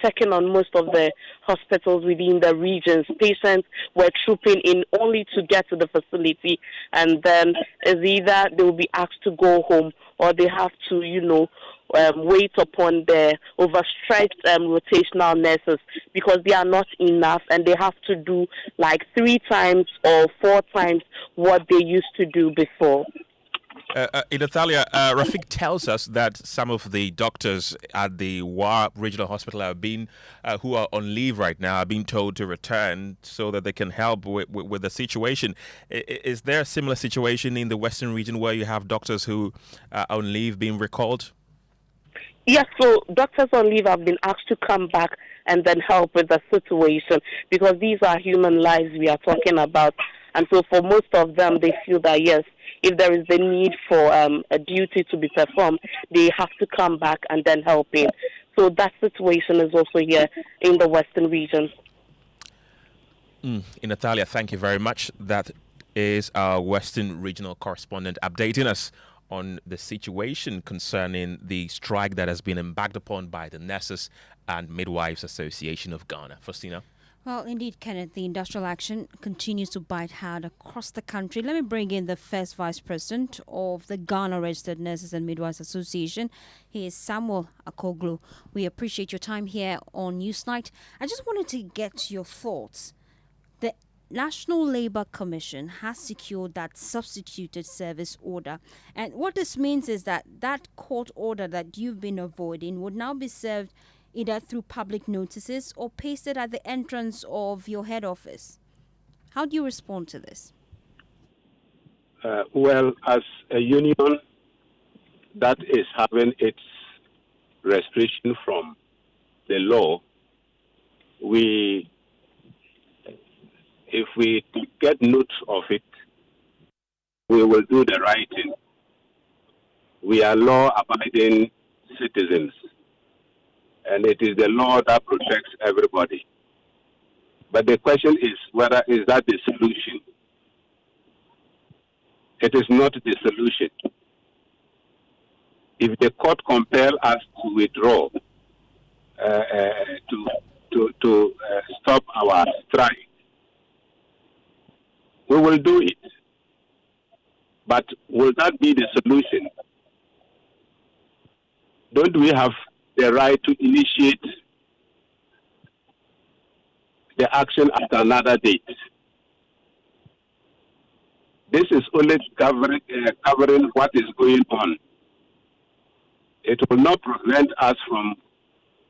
checking on most of the hospitals within the regions, patients were trooping in only to get to the facility, and then it's either they will be asked to go home or they have to, wait upon the overstretched rotational nurses because they are not enough and they have to do like 3 times or 4 times what they used to do before. Inathalia, Rafiq tells us that some of the doctors at the Wa Regional Hospital who are on leave right now, are being told to return so that they can help with the situation. Is there a similar situation in the Western region where you have doctors who are on leave being recalled? Yes, so doctors on leave have been asked to come back and then help with the situation because these are human lives we are talking about. And so for most of them, they feel that, yes, if there is the need for a duty to be performed, they have to come back and then help in. So that situation is also here in the Western region. Natalia, thank you very much. That is our Western regional correspondent updating us on the situation concerning the strike that has been embarked upon by the Nurses and Midwives Association of Ghana. Faustina? Well, indeed, Kenneth, the industrial action continues to bite hard across the country. Let me bring in the first vice president of the Ghana Registered Nurses and Midwives Association. He is Samuel Akoglu. We appreciate your time here on Newsnight. I just wanted to get your thoughts. The National Labour Commission has secured that substituted service order. And what this means is that that court order that you've been avoiding would now be served either through public notices or pasted at the entrance of your head office. How do you respond to this? Well, as a union that is having its restriction from the law, if we get note of it, we will do the right thing. We are law-abiding citizens, and it is the law that protects everybody. But the question is whether is that the solution? It is not the solution. If the court compels us to withdraw, to stop our strike, we will do it. But will that be the solution? Don't we have the right to initiate the action at another date? This is only covering what is going on. It will not prevent us from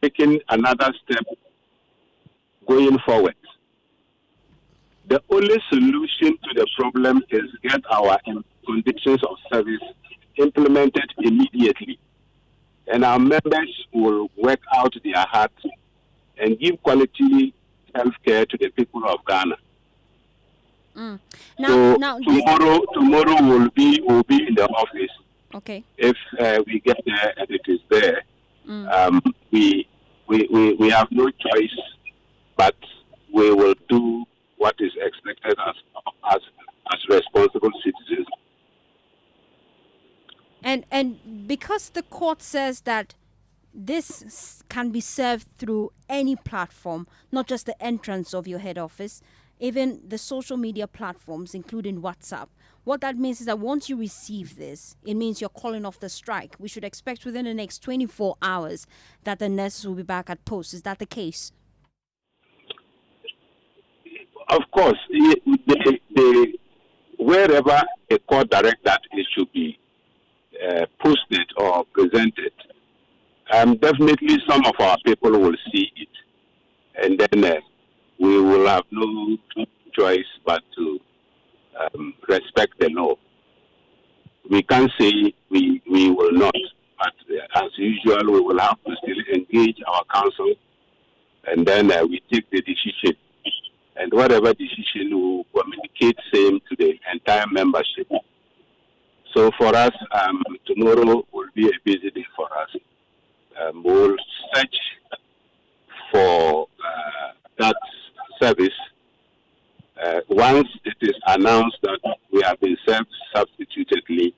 taking another step going forward. The only solution to the problem is get our conditions of service implemented immediately. And our members will work out their hearts and give quality health care to the people of Ghana. Tomorrow we'll be in the office. Okay. If we get there and it is there, we have no choice, but we will do what is expected as responsible citizens. And because the court says that this can be served through any platform, not just the entrance of your head office, even the social media platforms, including WhatsApp, what that means is that once you receive this, it means you're calling off the strike. We should expect within the next 24 hours that the nurses will be back at post. Is that the case? Of course, wherever a court directs that it should be posted or presented, definitely some of our people will see it, and then we will have no choice but to respect the law. We can't say we will not, but as usual, we will have to still engage our council, and then we take the decision. And whatever decision, we will communicate same to the entire membership. So for us, tomorrow will be a busy day for us. We'll search for that service. Once it is announced that we have been served substitutedly,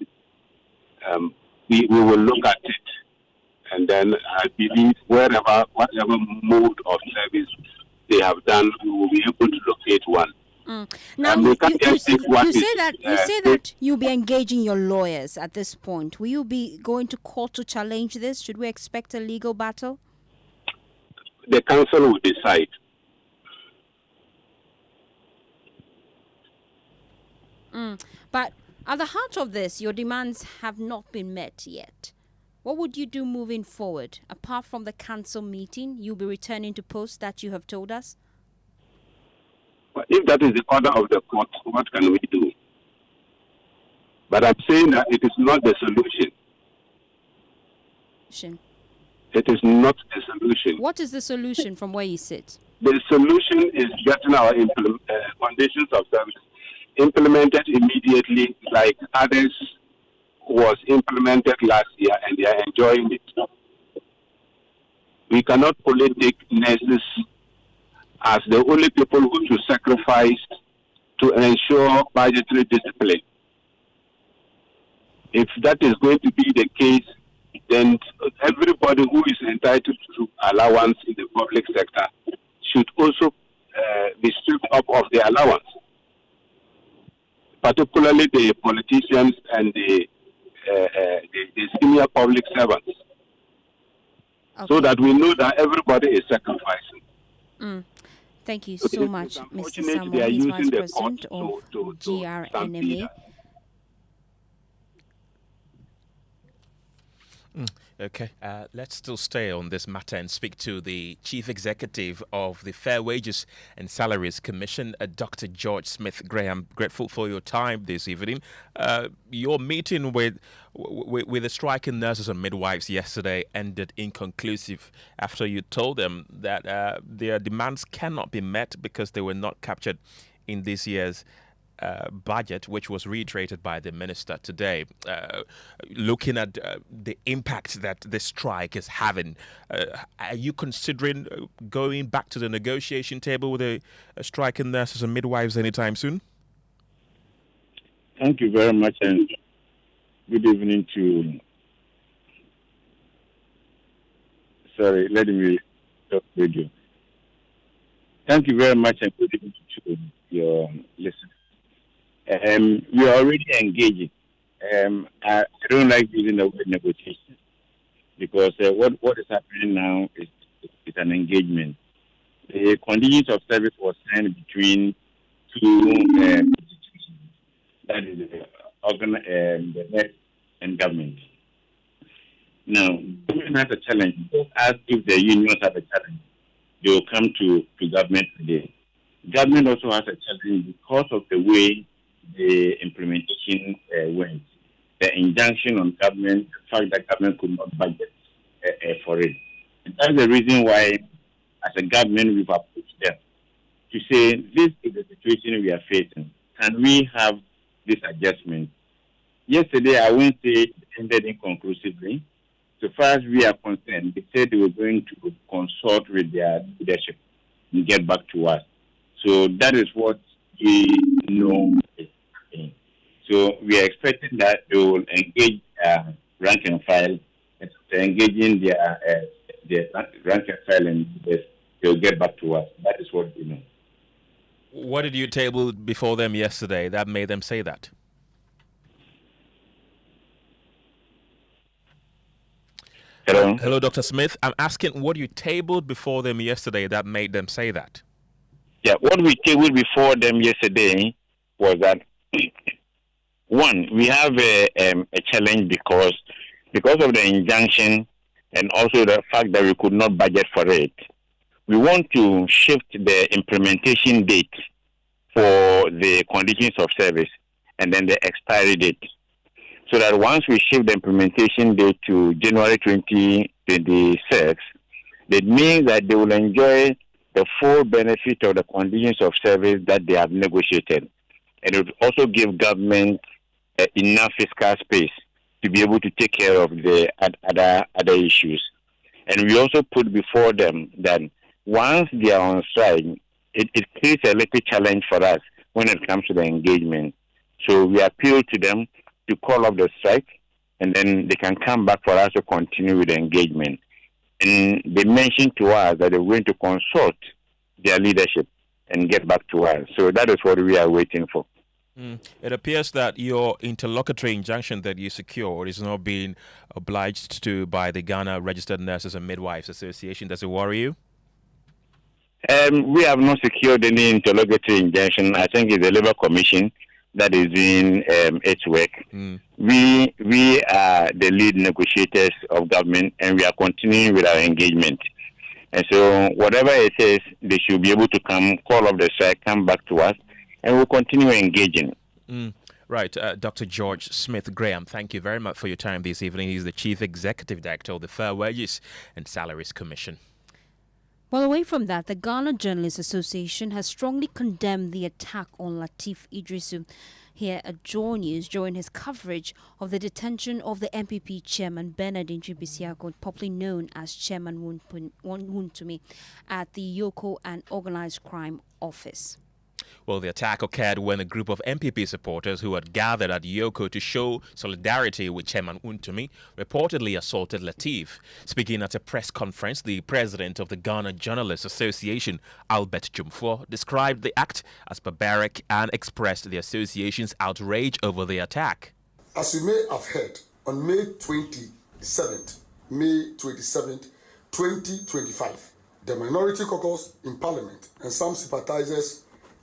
we will look at it. And then I believe whatever mode of service they have done, we will be able to locate one. Now, you say that you'll be engaging your lawyers at this point. Will you be going to court to challenge this? Should we expect a legal battle? The council will decide. But at the heart of this, your demands have not been met yet. What would you do moving forward? Apart from the council meeting, you'll be returning to post that you have told us? If that is the order of the court, what can we do? But I'm saying that it is not the solution. It is not the solution. What is the solution from where you sit? The solution is getting our conditions of service implemented immediately, like others was implemented last year and they are enjoying it. We cannot only take nurses as the only people who should sacrifice to ensure budgetary discipline. If that is going to be the case, then everybody who is entitled to allowance in the public sector should also be stripped up of their allowance, particularly the politicians and the senior public servants, so that we know that everybody is sacrificing. Thank you so much, Mr. Samuel. He's Vice President of GRNMA. Okay, let's still stay on this matter and speak to the Chief Executive of the Fair Wages and Salaries Commission, Dr. George Smith Graham. Grateful for your time this evening. Your meeting with the striking nurses and midwives yesterday ended inconclusive after you told them that their demands cannot be met because they were not captured in this year's budget, which was reiterated by the minister today. Looking at the impact that this strike is having, are you considering going back to the negotiation table with the striking nurses and midwives anytime soon? Thank you very much, and good evening to. Sorry, let me talk radio. Thank you very much, and good evening to your listeners. We are already engaging. I don't like using the word negotiation because what is happening now is an engagement. The conditions of service was signed between two institutions, that is the net and government. Now, government has a challenge. As if the unions have a challenge, they will come to government today. Government also has a challenge because of the way the implementation went. The injunction on government, the fact that government could not budget for it. And that's the reason why, as a government, we've approached them to say, this is the situation we are facing. Can we have this adjustment? Yesterday, I won't say it ended inconclusively. So far as we are concerned, they said they were going to consult with their leadership and get back to us. So that is what we know. So we are expecting that they will engage rank and file, engaging their rank and file, and they will get back to us. That is what we know. What did you table before them yesterday that made them say that? Hello? Hello, Dr. Smith. I'm asking what you tabled before them yesterday that made them say that. Yeah, what we tabled before them yesterday was that, one, we have a challenge because of the injunction and also the fact that we could not budget for it. We want to shift the implementation date for the conditions of service and then the expiry date. So that once we shift the implementation date to January 2026, that means that they will enjoy the full benefit of the conditions of service that they have negotiated. And it will also give government enough fiscal space to be able to take care of the other issues. And we also put before them that once they are on strike, it creates a little challenge for us when it comes to the engagement. So we appeal to them to call off the strike, and then they can come back for us to continue with the engagement. And they mentioned to us that they're going to consult their leadership and get back to us. So that is what we are waiting for. It appears that your interlocutory injunction that you secured is not being obliged to by the Ghana Registered Nurses and Midwives Association. Does it worry you? We have not secured any interlocutory injunction. I think it's the Labour Commission that is doing its work. We are the lead negotiators of government, and we are continuing with our engagement. And so whatever it is, they should be able to come, call off the strike, come back to us, and we'll continue engaging. Right. Dr. George Smith Graham, thank you very much for your time this evening. He's the Chief Executive Director of the Fair Wages and Salaries Commission. Well, away from that, the Ghana Journalists Association has strongly condemned the attack on Lateef Idrisu. Here at Joy News, during his coverage of the detention of the MPP chairman Bernard Bisiako, popularly known as Chairman Wuntumi, at the Yoko and Organized Crime Office. Well, the attack occurred when a group of MPP supporters who had gathered at Yoko to show solidarity with Chairman Wuntumi reportedly assaulted Lateef. Speaking at a press conference, the president of the Ghana Journalists Association, Albert Jumfo, described the act as barbaric and expressed the association's outrage over the attack. As you may have heard, on May 27th, 2025, the Minority Caucus in Parliament and some sympathizers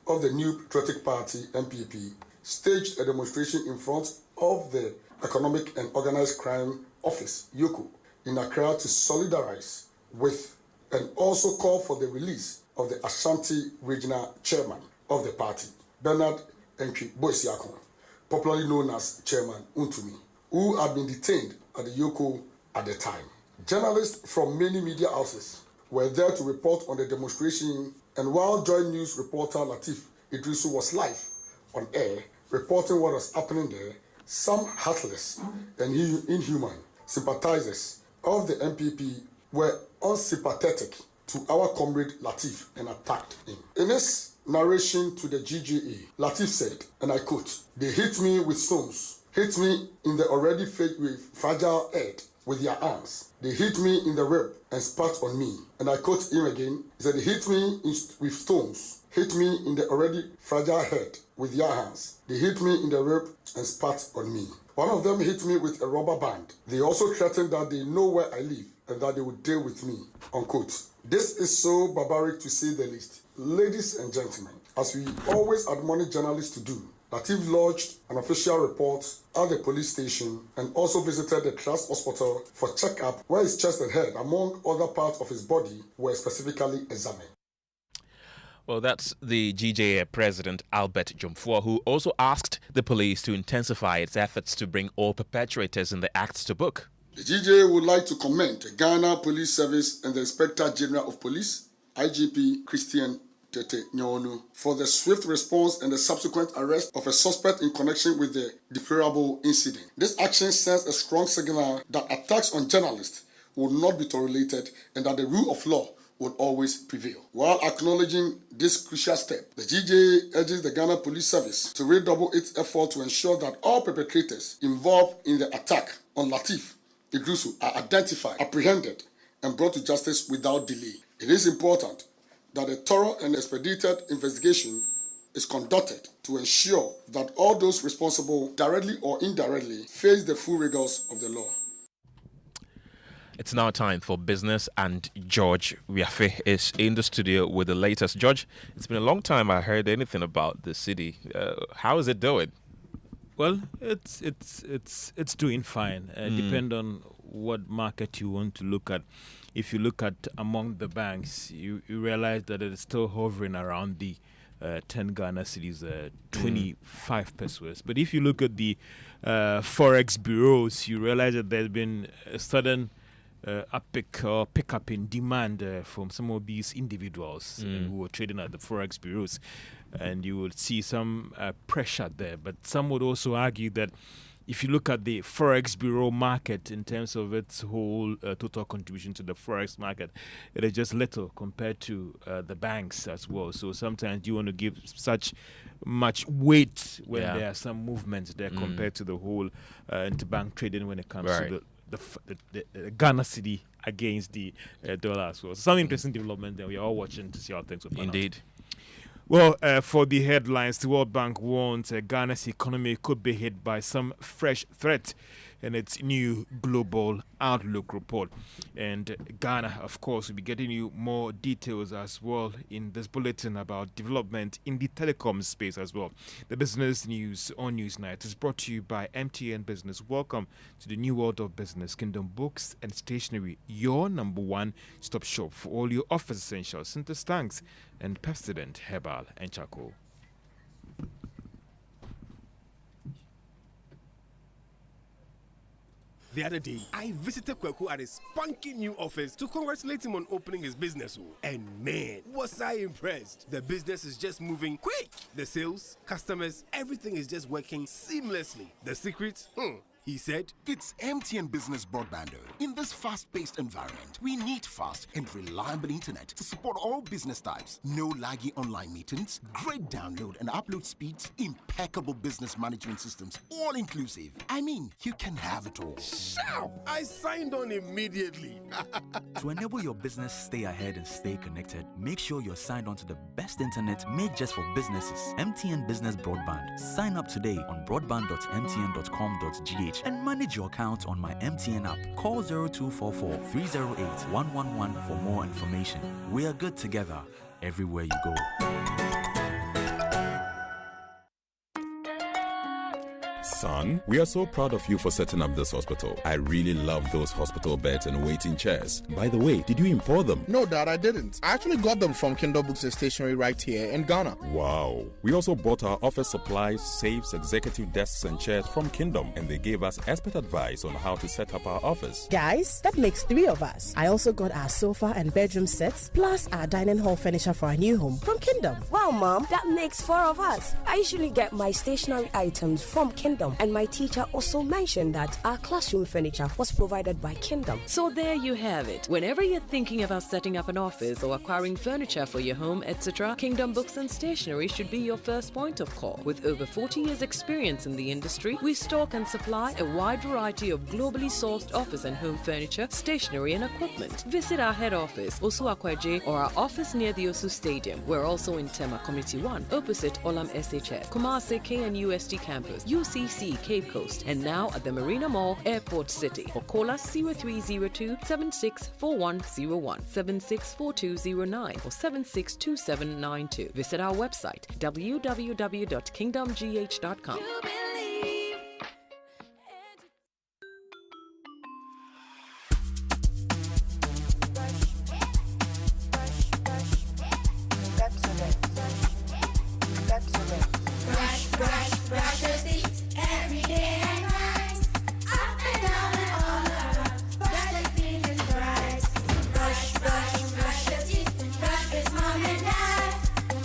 of the new Patriotic Party, MPP, staged a demonstration in front of the Economic and Organized Crime Office, YOCO, in Accra to solidarize with and also call for the release of the Ashanti Regional Chairman of the party, Bernard Bisiako, popularly known as Chairman Wuntumi, who had been detained at the YOCO at the time. Journalists from many media houses were there to report on the demonstration, and while Joy News reporter Lateef Idrisu was live on air reporting what was happening there, some heartless and inhuman sympathizers of the MPP were unsympathetic to our comrade Lateef and attacked him. In his narration to the GJA, Lateef said, and I quote, "They hit me with stones, hit me in the already fragile head with their arms. They hit me in the rib and spat on me." And I quote him again. He said, "They hit me with stones, hit me in the already fragile head with their hands. They hit me in the rib and spat on me. One of them hit me with a rubber band. They also threatened that they know where I live and that they would deal with me." Unquote. This is so barbaric to say the least. Ladies and gentlemen, as we always admonish journalists to do, Lateef lodged an official report at the police station and also visited the Trust Hospital for checkup, where his chest and head, among other parts of his body, were specifically examined. Well, that's the GJA president, Albert Jumfo, who also asked the police to intensify its efforts to bring all perpetrators in the acts to book. The GJA would like to commend the Ghana Police Service and the Inspector General of Police, IGP Christian Tete Nyonu, for the swift response and the subsequent arrest of a suspect in connection with the deplorable incident. This action sends a strong signal that attacks on journalists will not be tolerated and that the rule of law will always prevail. While acknowledging this crucial step, the GJA urges the Ghana Police Service to redouble its effort to ensure that all perpetrators involved in the attack on Lateef Idrisu are identified, apprehended, and brought to justice without delay. It is important that a thorough and expedited investigation is conducted to ensure that all those responsible, directly or indirectly, face the full rigors of the law. It's now time for business, and George Wiafe is in the studio with the latest. George, it's been a long time I heard anything about the city. How is it doing? Well, it's doing fine. Depend on what market you want to look at. If you look at among the banks, you realize that it is still hovering around the 10 Ghana cedis, 25 pesos. But if you look at the forex bureaus, you realize that there's been a sudden pickup in demand from some of these individuals who are trading at the forex bureaus, and you would see some pressure there. But some would also argue that if you look at the forex bureau market in terms of its whole total contribution to the forex market, it is just little compared to the banks as well. So sometimes you want to give such much weight when there are some movements there compared to the whole interbank trading when it comes to the Ghana cedi against the dollar as well. So some interesting development there. We are all watching to see how things will pan out. Indeed. Well, for the headlines, the World Bank warns Ghana's economy could be hit by some fresh threat in its new global outlook report. And Ghana, of course, will be getting you more details as well in this bulletin about development in the telecom space as well. The business news on Newsnight is brought to you by MTN Business. Welcome to the new world of business. Kingdom Books and Stationery, your number one stop shop for all your office essentials, Sinter's tanks and Pepsodent, Herbal and Charcoal. The other day, I visited Kweku at his spunky new office to congratulate him on opening his business. And man, was I impressed. The business is just moving quick. The sales, customers, everything is just working seamlessly. The secret? He said, it's MTN Business Broadband. In this fast-paced environment, we need fast and reliable internet to support all business types. No laggy online meetings, great download and upload speeds, impeccable business management systems, all inclusive. I mean, you can have it all. Sharp! I signed on immediately. To enable your business stay ahead and stay connected, make sure you're signed on to the best internet made just for businesses. MTN Business Broadband. Sign up today on broadband.mtn.com.gh and manage your account on my MTN app. Call 0244 308 111 for more information. We are good together everywhere you go. Son, we are so proud of you for setting up this hospital. I really love those hospital beds and waiting chairs. By the way, did you import them? No, Dad, I didn't. I actually got them from Kindle Books and Stationery right here in Ghana. Wow. We also bought our office supplies, safes, executive desks and chairs from Kingdom, and they gave us expert advice on how to set up our office. Guys, that makes 3 of us. I also got our sofa and bedroom sets, plus our dining hall furniture for our new home from Kingdom. Wow, Mom, that makes 4 of us. I usually get my stationery items from Kingdom, and my teacher also mentioned that our classroom furniture was provided by Kingdom. So there you have it. Whenever you're thinking about setting up an office or acquiring furniture for your home, etc., Kingdom Books and Stationery should be your first point of call. With over 40 years experience in the industry, we stock and supply a wide variety of globally sourced office and home furniture, stationery and equipment. Visit our head office, Osu Akwaje, or our office near the Osu Stadium. We're also in Tema Community 1, opposite Olam SHS, Kumasi KNUST campus, UCC Cape Coast, and now at the Marina Mall, Airport City. Or call us 0302 764101, 764209, or 762792. Visit our website www.kingdomgh.com. Brush your teeth every day and night, up and down and all around, brush like feeling bright. Brush your teeth, brush with mom and dad,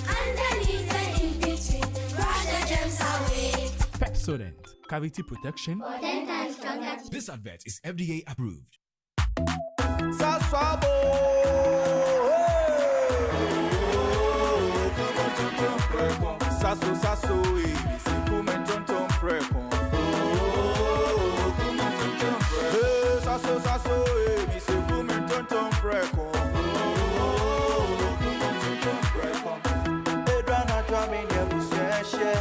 underneath and in between, brush the germs away. Pepsodent, cavity protection. For dental stronger teeth. This advert is FDA approved. Sasso, sasso, se come tonton preco. Sasso, sasso, se come tonton preco. Edwana drumming your busheshe.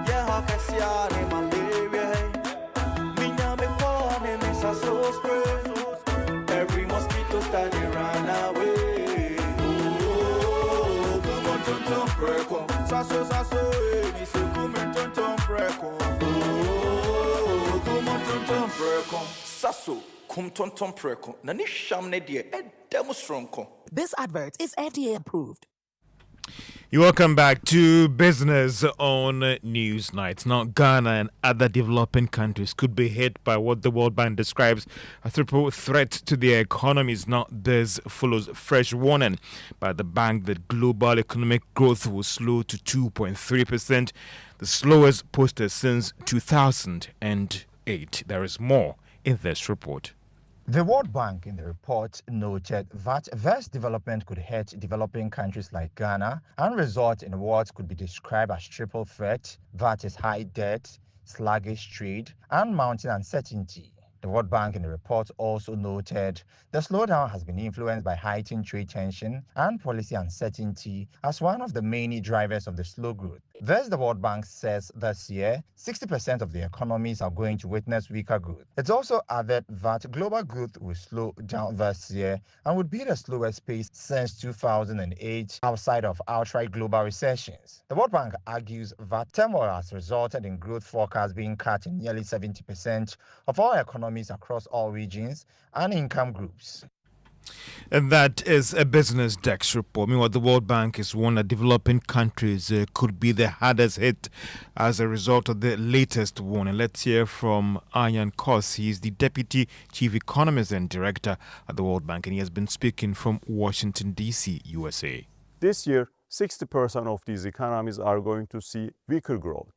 Yeah, how can see any malaria? Minya me kwane me sasso spray. Every mosquito study run away. Come on, tonton preco. Sasso, sasso, mi se come tonton preco. Come tonton preco. Sasso, come tonton preco. Nani shamne die demonstronko. This advert is FDA approved. You're welcome back to Business on Newsnight. Now, Ghana and other developing countries could be hit by what the World Bank describes as a triple threat to their economies. Now, this follows fresh warning by the bank that global economic growth will slow to 2.3%, the slowest posted since 2008. There is more in this report. The World Bank in the report noted that this development could hurt developing countries like Ghana and result in what could be described as triple threat, that is high debt, sluggish trade, and mounting uncertainty. The World Bank in the report also noted the slowdown has been influenced by heightened trade tension and policy uncertainty as one of the main drivers of the slow growth. Thus, the World Bank says this year, 60% of the economies are going to witness weaker growth. It also added that global growth will slow down this year and would be the slowest pace since 2008 outside of outright global recessions. The World Bank argues that turmoil has resulted in growth forecasts being cut in nearly 70% of all economies across all regions and income groups. And that is a Business Desk report. Meanwhile, the World Bank is warned that developing countries could be the hardest hit as a result of the latest warning. Let's hear from Ian Koss. He is the Deputy Chief Economist and Director at the World Bank, and he has been speaking from Washington, D.C., USA. This year, 60% of these economies are going to see weaker growth.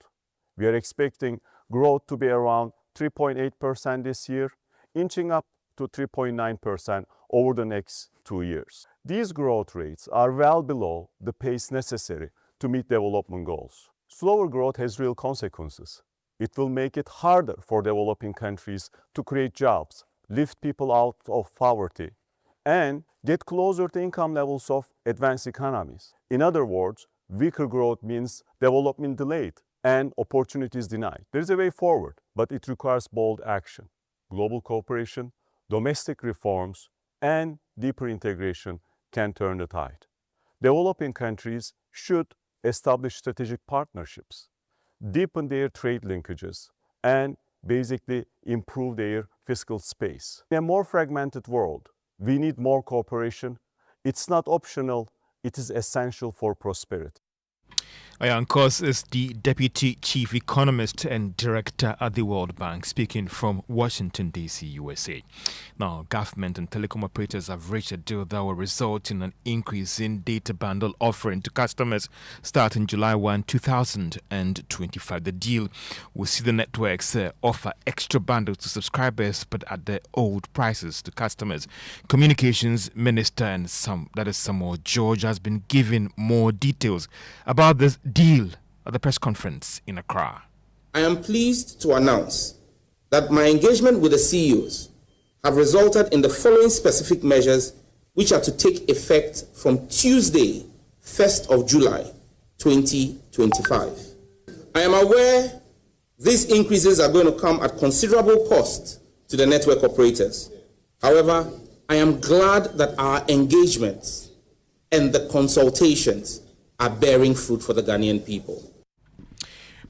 We are expecting growth to be around 3.8% this year, inching up to 3.9% over the next 2 years. These growth rates are well below the pace necessary to meet development goals. Slower growth has real consequences. It will make it harder for developing countries to create jobs, lift people out of poverty, and get closer to income levels of advanced economies. In other words, weaker growth means development delayed and opportunities denied. There is a way forward, but it requires bold action. Global cooperation, domestic reforms, and deeper integration can turn the tide. Developing countries should establish strategic partnerships, deepen their trade linkages, and basically improve their fiscal space. In a more fragmented world, we need more cooperation. It's not optional, it is essential for prosperity. Ian Koss is the Deputy Chief Economist and Director at the World Bank, speaking from Washington, D.C., USA. Now, government and telecom operators have reached a deal that will result in an increase in data bundle offering to customers starting July 1, 2025. The deal will see the networks offer extra bundles to subscribers, but at the old prices to customers. Communications Minister and Samuel George has been giving more details about this deal at the press conference in Accra. I am pleased to announce that my engagement with the CEOs have resulted in the following specific measures which are to take effect from Tuesday, 1st of July, 2025. I am aware these increases are going to come at considerable cost to the network operators. However, I am glad that our engagements and the consultations are bearing fruit for the Ghanaian people.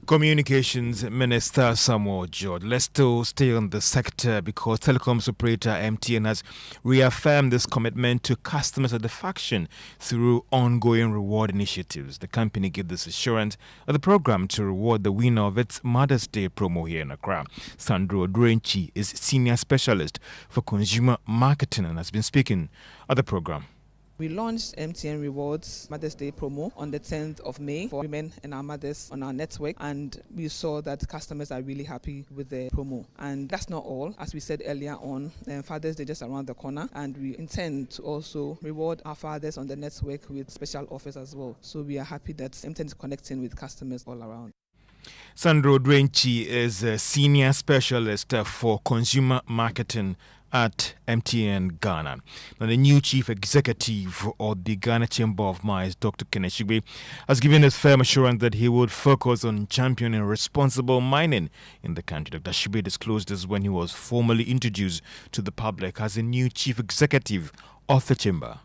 Communications Minister Samuel George. Let's still stay on the sector because telecoms operator MTN has reaffirmed this commitment to customer satisfaction through ongoing reward initiatives. The company gave this assurance at the program to reward the winner of its Mother's Day promo here in Accra. Sandro Drenchi is Senior Specialist for Consumer Marketing and has been speaking at the program. We launched MTN Rewards Mother's Day promo on the 10th of May for women and our mothers on our network, and we saw that customers are really happy with the promo. And that's not all. As we said earlier on, Father's Day just around the corner, and we intend to also reward our fathers on the network with special offers as well. So we are happy that MTN is connecting with customers all around. Sandro Drenchi is a Senior Specialist for Consumer Marketing at MTN Ghana. Now, the new Chief Executive of the Ghana Chamber of Mines, Dr. Keneshigbe, has given his firm assurance that he would focus on championing responsible mining in the country. Dr. Shigbe disclosed this when he was formally introduced to the public as a new Chief Executive of the Chamber.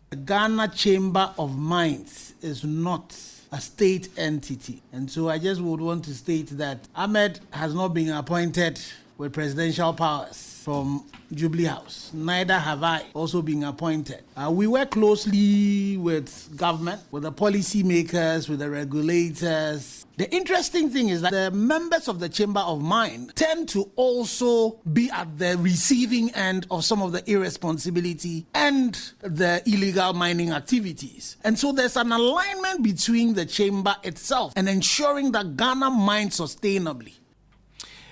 The Ghana Chamber of Mines is not a state entity. And so I just would want to state that Ahmed has not been appointed with presidential powers from Jubilee House. Neither have I also been appointed. We work closely with government, with the policy makers, with the regulators. The interesting thing is that the members of the Chamber of Mine tend to also be at the receiving end of some of the irresponsibility and the illegal mining activities. And so there's an alignment between the Chamber itself and ensuring that Ghana mines sustainably.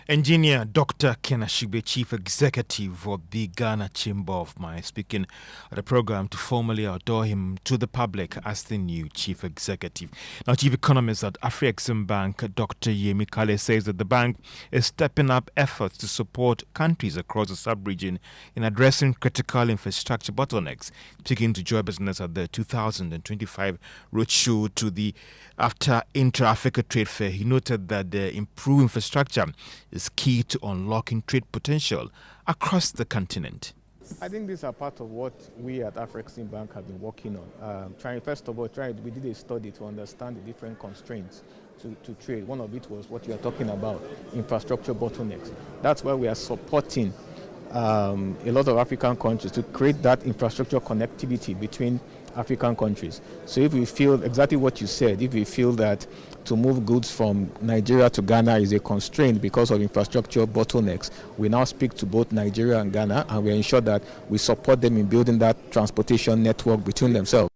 Engineer Dr. Keneshigbe, Chief Executive of the Ghana Chamber of Mines, speaking at a program to formally outdoor him to the public as the new Chief Executive. Now, Chief Economist at Afrexim Bank, Dr. Yemi Kale, says that the bank is stepping up efforts to support countries across the sub-region in addressing critical infrastructure bottlenecks. Speaking to Joy Business at the 2025 roadshow to the after Intra-Africa Trade Fair, he noted that the improved infrastructure is key to unlocking trade potential across the continent. I think these are part of what we at Afrexim Bank have been working on. We did a study to understand the different constraints to trade. One of it was what you are talking about, infrastructure bottlenecks. That's why we are supporting a lot of African countries to create that infrastructure connectivity between African countries. So if we feel exactly what you said, if we feel that to move goods from Nigeria to Ghana is a constraint because of infrastructure bottlenecks, we now speak to both Nigeria and Ghana, and we ensure that we support them in building that transportation network between themselves.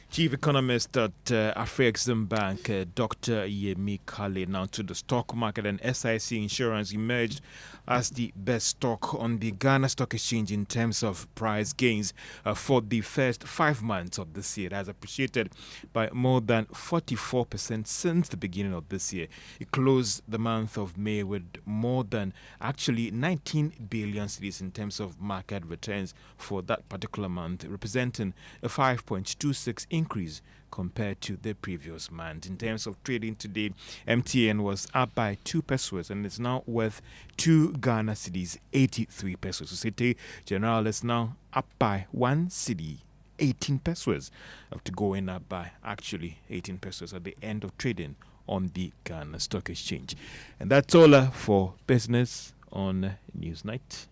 Chief Economist at Afrexim Bank, Dr. Yemi Kale. Now to the stock market, and SIC Insurance emerged as the best stock on the Ghana Stock Exchange in terms of price gains for the first 5 months of this year. It has appreciated by more than 44% since the beginning of this year. It closed the month of May with more than actually 19 billion cedis in terms of market returns for that particular month, representing a 5.26 increase compared to the previous month. In terms of trading today, MTN was up by 2 pesos and is now worth 2 Ghana cedis, 83 pesos. Societe Generale is now up by 1 cedi, 18 pesos, after going up by actually 18 pesos at the end of trading on the Ghana Stock Exchange. And that's all for business on Newsnight.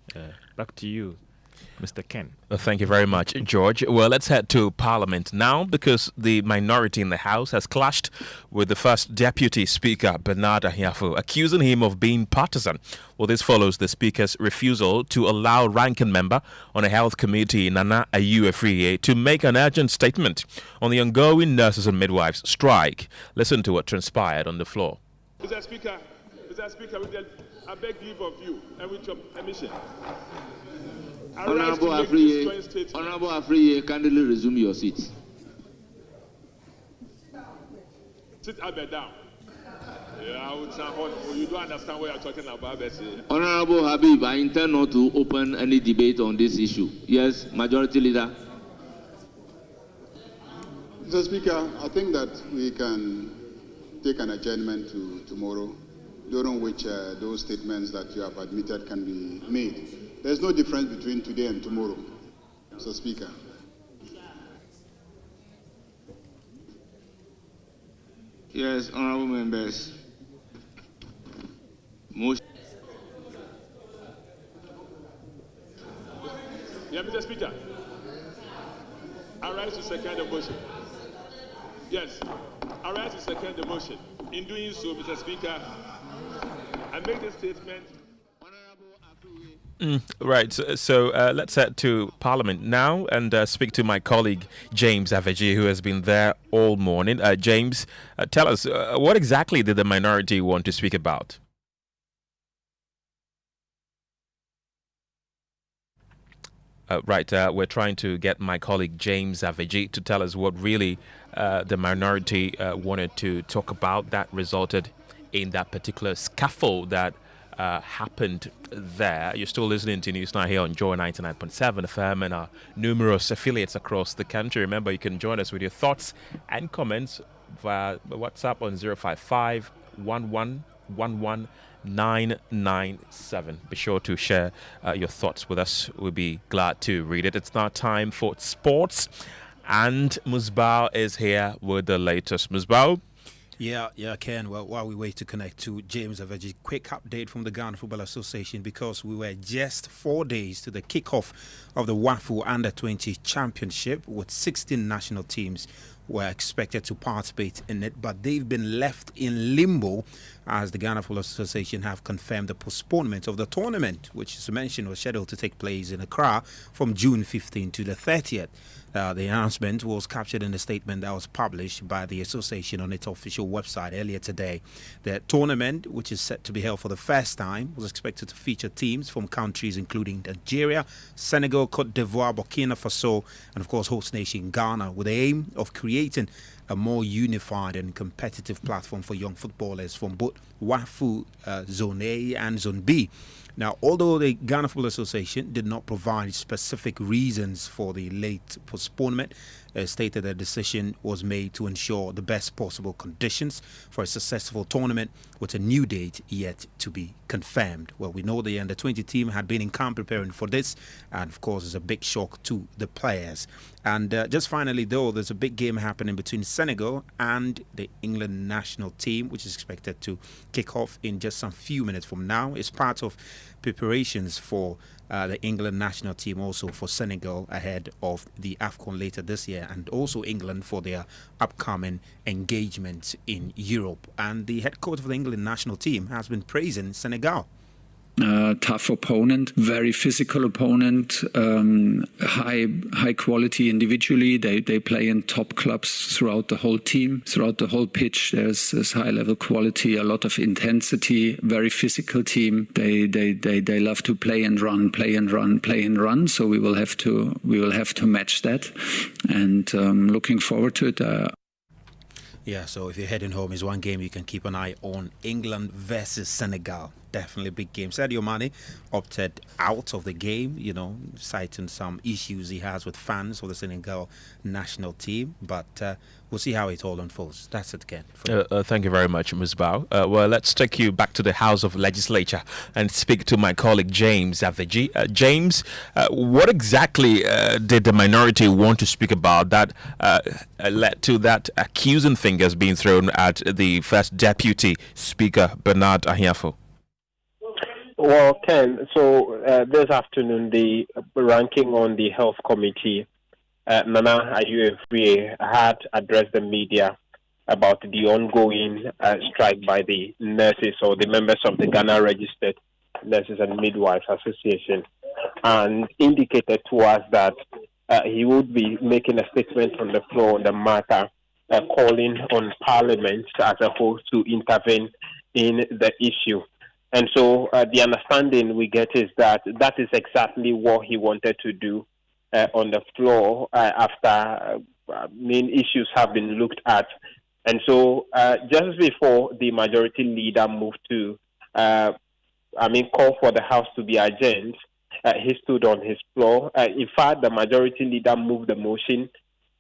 Back to you, Mr. Ken. Thank you very much, George. Well, let's head to Parliament now, because the minority in the House has clashed with the first Deputy Speaker, Bernard Ahiafo, accusing him of being partisan. Well, this follows the Speaker's refusal to allow ranking member on a health committee, Nana Ayu-Afriye, to make an urgent statement on the ongoing nurses and midwives strike. Listen to what transpired on the floor. Mr. Speaker, I beg leave of you and with your permission. Honorable Afriye, kindly resume your seat. Sit Albert down. Yeah, I would sound you don't understand what you're talking about, Bessie. Honorable Habib, I intend not to open any debate on this issue. Yes, Majority Leader. Mr. Speaker, I think that we can take an adjournment to tomorrow, during which those statements that you have admitted can be made. There's no difference between today and tomorrow, Mr. Speaker. Yes, honorable members. Motion. Yeah, Mr. Speaker. I rise to second the motion. Yes, I rise to second the motion. In doing so, Mr. Speaker, I make the statement. Right, so let's head to Parliament now and speak to my colleague James Aveji, who has been there all morning. James, tell us, what exactly did the minority want to speak about? We're trying to get my colleague James Aveji to tell us what really the minority wanted to talk about that resulted in that particular scuffle that happened there. You're still listening to News Now here on Joy 99.7 FM and our numerous affiliates across the country. Remember, you can join us with your thoughts and comments via WhatsApp on 055 1111 997. Be sure to share your thoughts with us. We'll be glad to read it. It's now time for sports, and Musbao is here with the latest. Musbao? Yeah, Ken. Well, while we wait to connect to James Aveji, quick update from the Ghana Football Association, because we were just 4 days to the kickoff of the WAFU Under-20 Championship, with 16 national teams were expected to participate in it, but they've been left in limbo as the Ghana Football Association have confirmed the postponement of the tournament, which, as mentioned, was scheduled to take place in Accra from June 15 to the 30th. The announcement was captured in a statement that was published by the association on its official website earlier today. The tournament, which is set to be held for the first time, was expected to feature teams from countries including Nigeria, Senegal, Cote d'Ivoire, Burkina Faso, and of course host nation Ghana, with the aim of creating a more unified and competitive platform for young footballers from both WAFU Zone A and Zone B. Now, although the Ghana Football Association did not provide specific reasons for the late postponement, stated the decision was made to ensure the best possible conditions for a successful tournament with a new date yet to be confirmed. Well, we know the under-20 team had been in camp preparing for this, and of course it's a big shock to the players. And just finally though, there's a big game happening between Senegal and the England national team, which is expected to kick off in just some few minutes from now. It's part of preparations for the England national team, also for Senegal ahead of the AFCON later this year, and also England for their upcoming engagement in Europe. And the head coach of the England national team has been praising Senegal. Tough opponent, very physical opponent, high quality individually. They play in top clubs throughout the whole team, throughout the whole pitch. There's high level quality, a lot of intensity, very physical team. They love to play and run. So we will have to match that, and looking forward to it. Yeah, so if you're heading home, is one game you can keep an eye on. England versus Senegal. Definitely a big game. Sadio Mane opted out of the game, citing some issues he has with fans of the Senegal national team. But we'll see how it all unfolds. That's it, Ken. Thank you very much, Ms. Bao. Well, let's take you back to the House of Legislature and speak to my colleague James Aveji. James, what exactly did the minority want to speak about that led to that accusing fingers being thrown at the first Deputy Speaker, Bernard Ahiafo? Well, Ken, so this afternoon, the ranking on the Health Committee, Nana Ayuefue, had addressed the media about the ongoing strike by the nurses or the members of the Ghana Registered Nurses and Midwives Association, and indicated to us that he would be making a statement on the floor on the matter, calling on Parliament as a whole to intervene in the issue. And so the understanding we get is that is exactly what he wanted to do on the floor after main issues have been looked at. And so just before the majority leader moved to, call for the House to be adjourned, he stood on his floor. In fact, the majority leader moved the motion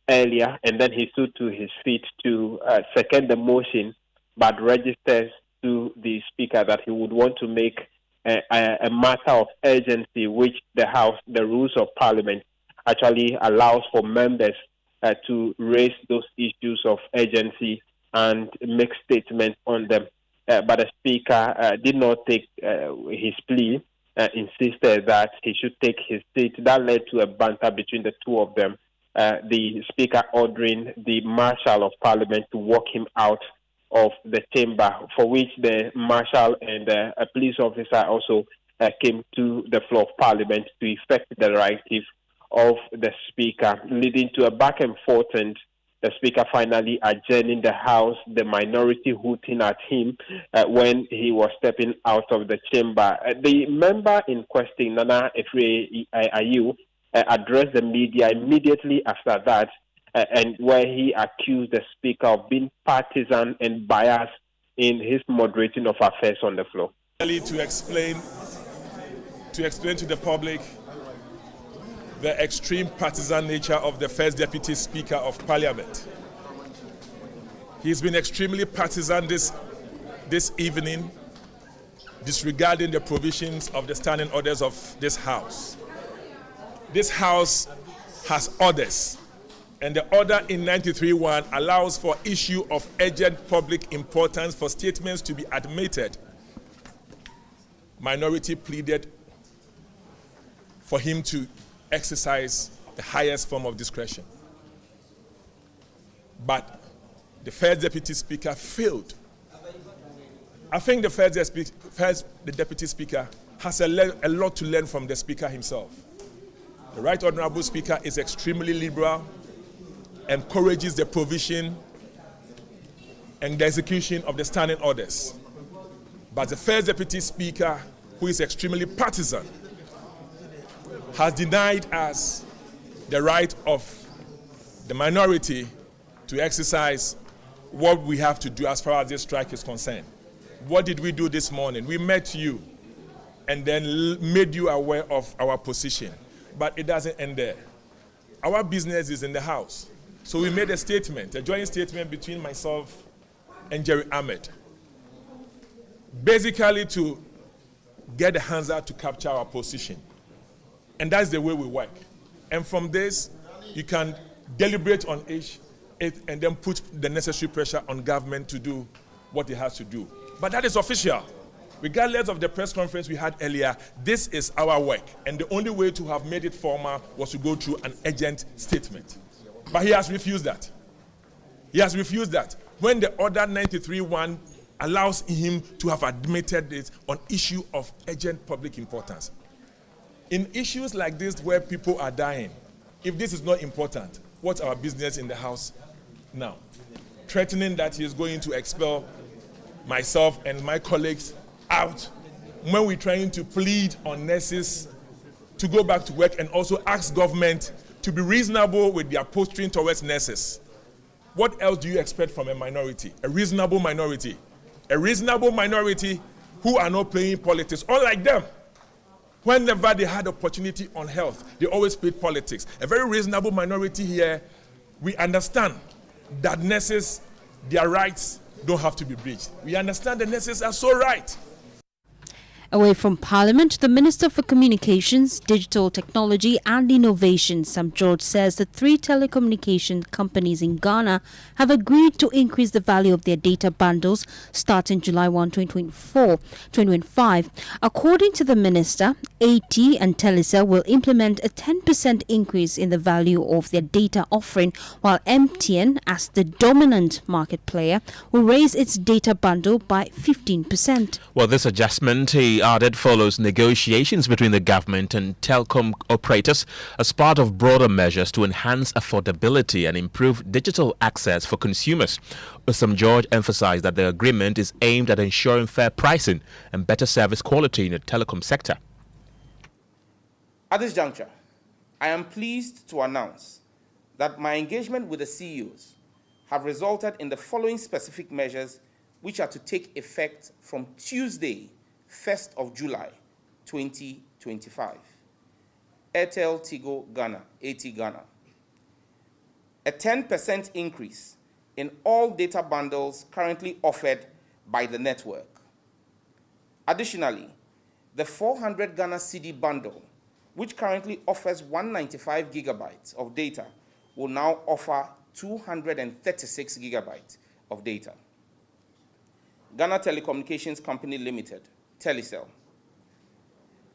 earlier, and then he stood to his feet to second the motion, but registers to the Speaker that he would want to make a matter of urgency, which the rules of Parliament actually allows for members to raise those issues of urgency and make statements on them. But the Speaker did not take his plea, insisted that he should take his seat. That led to a banter between the two of them, the Speaker ordering the Marshal of Parliament to walk him out of the chamber, for which the Marshal and a police officer also came to the floor of Parliament to effect the directive of the Speaker, leading to a back and forth, and the Speaker finally adjourning the House, the minority hooting at him when he was stepping out of the chamber. The member in question, Nana Ayu, addressed the media immediately after that, and where he accused the Speaker of being partisan and biased in his moderating of affairs on the floor. To explain to the public the extreme partisan nature of the first Deputy Speaker of Parliament. He's been extremely partisan this evening, disregarding the provisions of the standing orders of this House. This House has orders, and the order in 93.1 allows for issue of urgent public importance for statements to be admitted. Minority pleaded for him to exercise the highest form of discretion. But the first Deputy Speaker failed. I think the first Deputy Speaker has a lot to learn from the Speaker himself. The Right Honourable Speaker is extremely liberal, encourages the provision and the execution of the standing orders. But the first Deputy Speaker, who is extremely partisan, has denied us the right of the minority to exercise what we have to do as far as this strike is concerned. What did we do this morning? We met you and then made you aware of our position. But it doesn't end there. Our business is in the House. So we made a statement, a joint statement between myself and Jerry Ahmed, basically to get the hands out to capture our position. And that's the way we work. And from this, you can deliberate on it and then put the necessary pressure on government to do what it has to do. But that is official. Regardless of the press conference we had earlier, this is our work. And the only way to have made it formal was to go through an urgent statement. But he has refused that. He has refused that. When the Order 93-1 allows him to have admitted it on issue of urgent public importance. In issues like this where people are dying, if this is not important, what's our business in the House now? Threatening that he is going to expel myself and my colleagues out when we're trying to plead on nurses to go back to work and also ask government to be reasonable with their posturing towards nurses. What else do you expect from a minority? A reasonable minority. A reasonable minority who are not playing politics, unlike them. Whenever they had opportunity on health, they always played politics. A very reasonable minority here, we understand that nurses, their rights don't have to be breached. We understand the nurses are so right. Away from Parliament, the Minister for Communications, Digital Technology and Innovation, Sam George, says the 3 telecommunication companies in Ghana have agreed to increase the value of their data bundles starting July 1, 2025. According to the Minister, AT and Telecom will implement a 10% increase in the value of their data offering, while MTN, as the dominant market player, will raise its data bundle by 15%. Well, this adjustment, he added, follows negotiations between the government and telecom operators as part of broader measures to enhance affordability and improve digital access for consumers. Sam George emphasized that the agreement is aimed at ensuring fair pricing and better service quality in the telecom sector. At this juncture, I am pleased to announce that my engagement with the CEOs have resulted in the following specific measures which are to take effect from Tuesday, 1st of July, 2025. Airtel Tigo Ghana, AT Ghana. A 10% increase in all data bundles currently offered by the network. Additionally, the 400 Ghana CD bundle, which currently offers 195 gigabytes of data, will now offer 236 gigabytes of data. Ghana Telecommunications Company Limited, Telecom.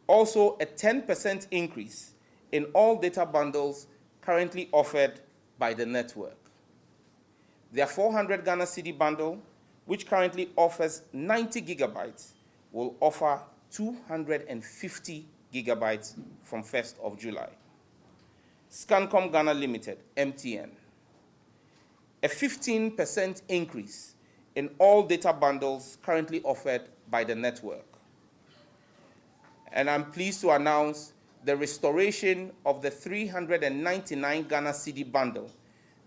Also, a 10% increase in all data bundles currently offered by the network. Their 400 Ghana CD bundle, which currently offers 90 gigabytes, will offer 250 gigabytes from 1st of July. Scancom Ghana Limited, MTN. A 15% increase in all data bundles currently offered by the network. And I'm pleased to announce the restoration of the 399 Ghana CD bundle,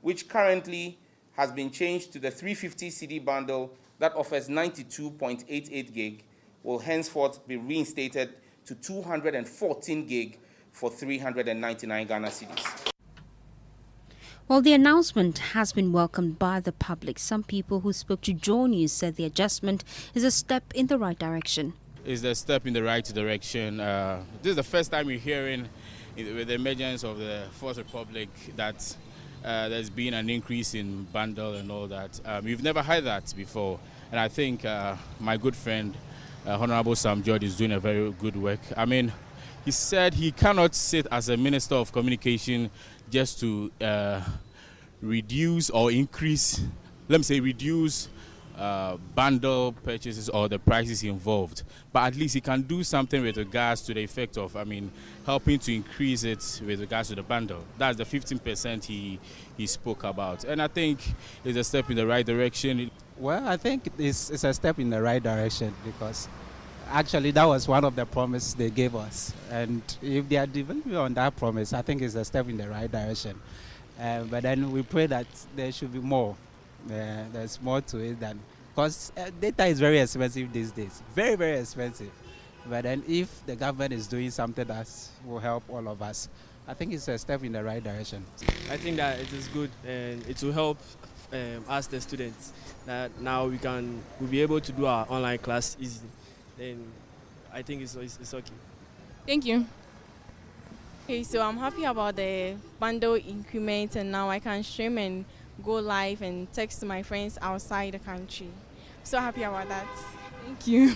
which currently has been changed to the 350 CD bundle that offers 92.88 gig, will henceforth be reinstated to 214 gig for 399 Ghana cedis. While the announcement has been welcomed by the public, some people who spoke to Joy News said the adjustment is a step in the right direction. It's a step in the right direction. This is the first time we're hearing, with the emergence of the Fourth Republic, that there's been an increase in bundle and all that. We've never had that before. And I think my good friend, Honorable Sam George, is doing a very good work. I mean, he said he cannot sit as a Minister of Communication just to reduce or increase, let me say reduce bundle purchases or the prices involved. But at least he can do something with regards to the effect of, helping to increase it with regards to the bundle. That's the 15% he spoke about. And I think it's a step in the right direction. Well, I think it's a step in the right direction because actually that was one of the promises they gave us. And if they are delivering on that promise, I think it's a step in the right direction. But then we pray that there should be more. There's more to it than, because data is very expensive these days, very, very expensive. But then if the government is doing something that will help all of us, I think it's a step in the right direction. I think that it is good and it will help us, the students, that now we'll be able to do our online class easily. Then I think it's okay. Thank you. Okay, so I'm happy about the bundle increment, and now I can stream and go live and text to my friends outside the country. So happy about that. Thank you.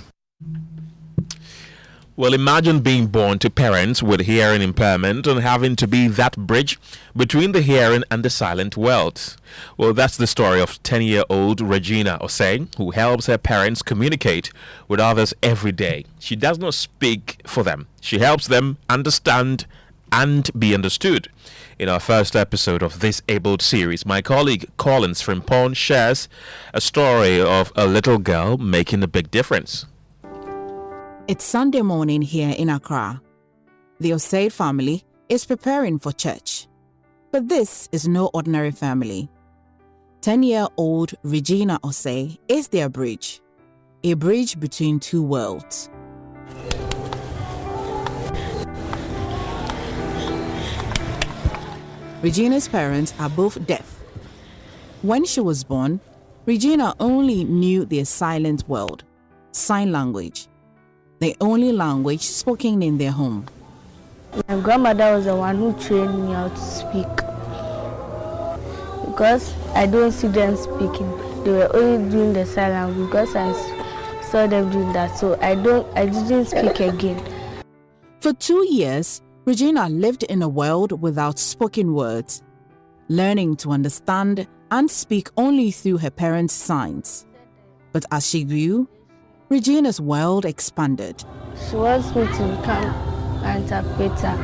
Well, imagine being born to parents with hearing impairment and having to be that bridge between the hearing and the silent world. Well, that's the story of 10-year-old Regina Osei, who helps her parents communicate with others every day. She does not speak for them. She helps them understand and be understood. In our first episode of this Abled series, my colleague Collins Frimpong shares a story of a little girl making a big difference. It's Sunday morning here in Accra. The Osei family is preparing for church. But this is no ordinary family. 10-year-old Regina Osei is their bridge, a bridge between two worlds. Regina's parents are both deaf. When she was born, Regina only knew their silent world, sign language, the only language spoken in their home. My grandmother was the one who trained me how to speak. Because I don't see them speaking. They were only doing the sign language because I saw them doing that. So I didn't speak again. For 2 years, Regina lived in a world without spoken words, learning to understand and speak only through her parents' signs. But as she grew, Regina's world expanded. She wants me to become an interpreter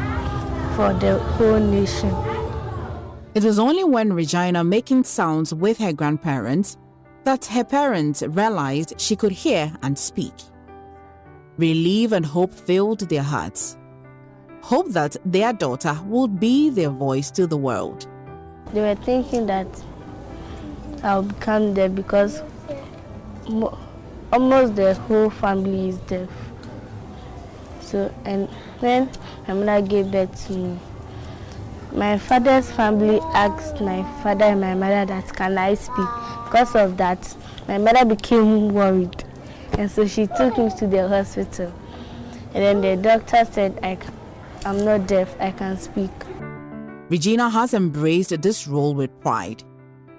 for the whole nation. It was only when Regina making sounds with her grandparents that her parents realized she could hear and speak. Relief and hope filled their hearts. Hope that their daughter would be their voice to the world. They were thinking that I'll become deaf because almost the whole family is deaf. So, and then my mother gave birth to me. My father's family asked my father and my mother that can I speak. Because of that, my mother became worried. And so she took me to the hospital. And then the doctor said, I'm not deaf, I can speak. Regina has embraced this role with pride.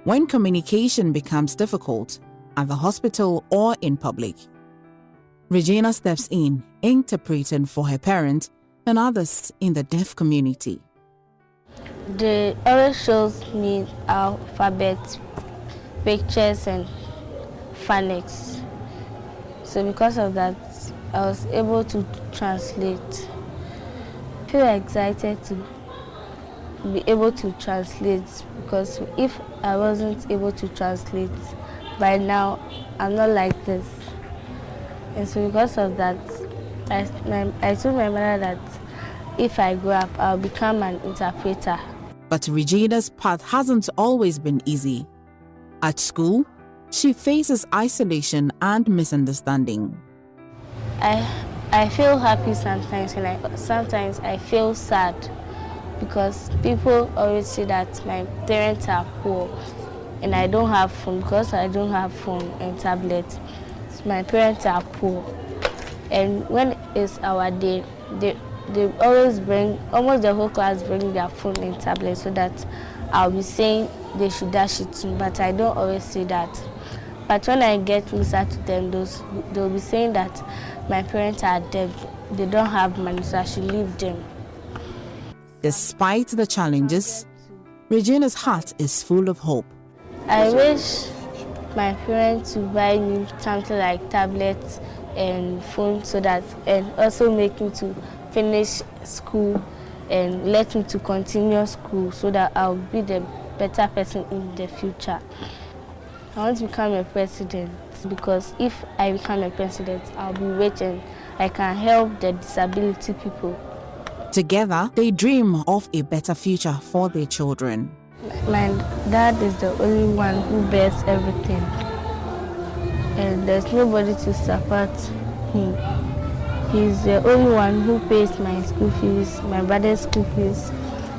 When communication becomes difficult, at the hospital or in public, Regina steps in, interpreting for her parents and others in the deaf community. They always shows me alphabet, pictures and phonics. So because of that, I was able to translate. I feel excited to be able to translate because if I wasn't able to translate, by now I'm not like this. And so because of that, I told my mother that if I grow up, I'll become an interpreter. But Regina's path hasn't always been easy. At school, she faces isolation and misunderstanding. I feel happy sometimes, and sometimes I feel sad because people always say that my parents are poor and I don't have phone. Because I don't have phone and tablet, so my parents are poor. And when it's our day, they always bring, almost the whole class bring their phone and tablet so that I'll be saying they should dash it to me, but I don't always say that. But when I get closer to them, they'll be saying that my parents are deaf, they don't have money, so I should leave them. Despite the challenges, Regina's heart is full of hope. I wish my parents would buy me something like tablets and phone so that, and also make me to finish school and let me to continue school so that I'll be the better person in the future. I want to become a president because if I become a president, I'll be rich and I can help the disability people. Together, they dream of a better future for their children. My dad is the only one who bears everything, and there's nobody to support him. He's the only one who pays my school fees, my brother's school fees,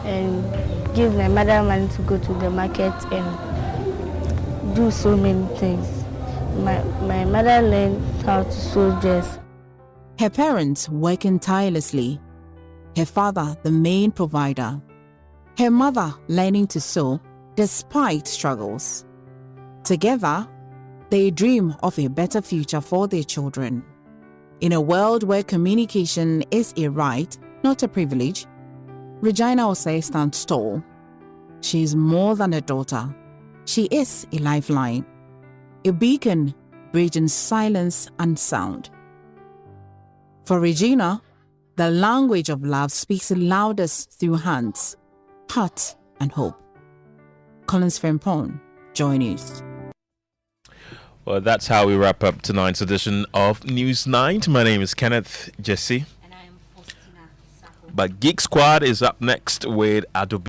and give my mother money to go to the market and do so many things. My mother learned how to sew dress. Her parents working tirelessly. Her father the main provider. Her mother learning to sew despite struggles. Together, they dream of a better future for their children. In a world where communication is a right, not a privilege, Regina Osei stands tall. She is more than a daughter. She is a lifeline, a beacon bridging silence and sound. For Regina, the language of love speaks loudest through hands, heart, and hope. Collins Frimpong, Joy News. Well, that's how we wrap up tonight's edition of News Night. My name is Kenneth Jesse. And I am Faustina Sako. But Geek Squad is up next with Adobe.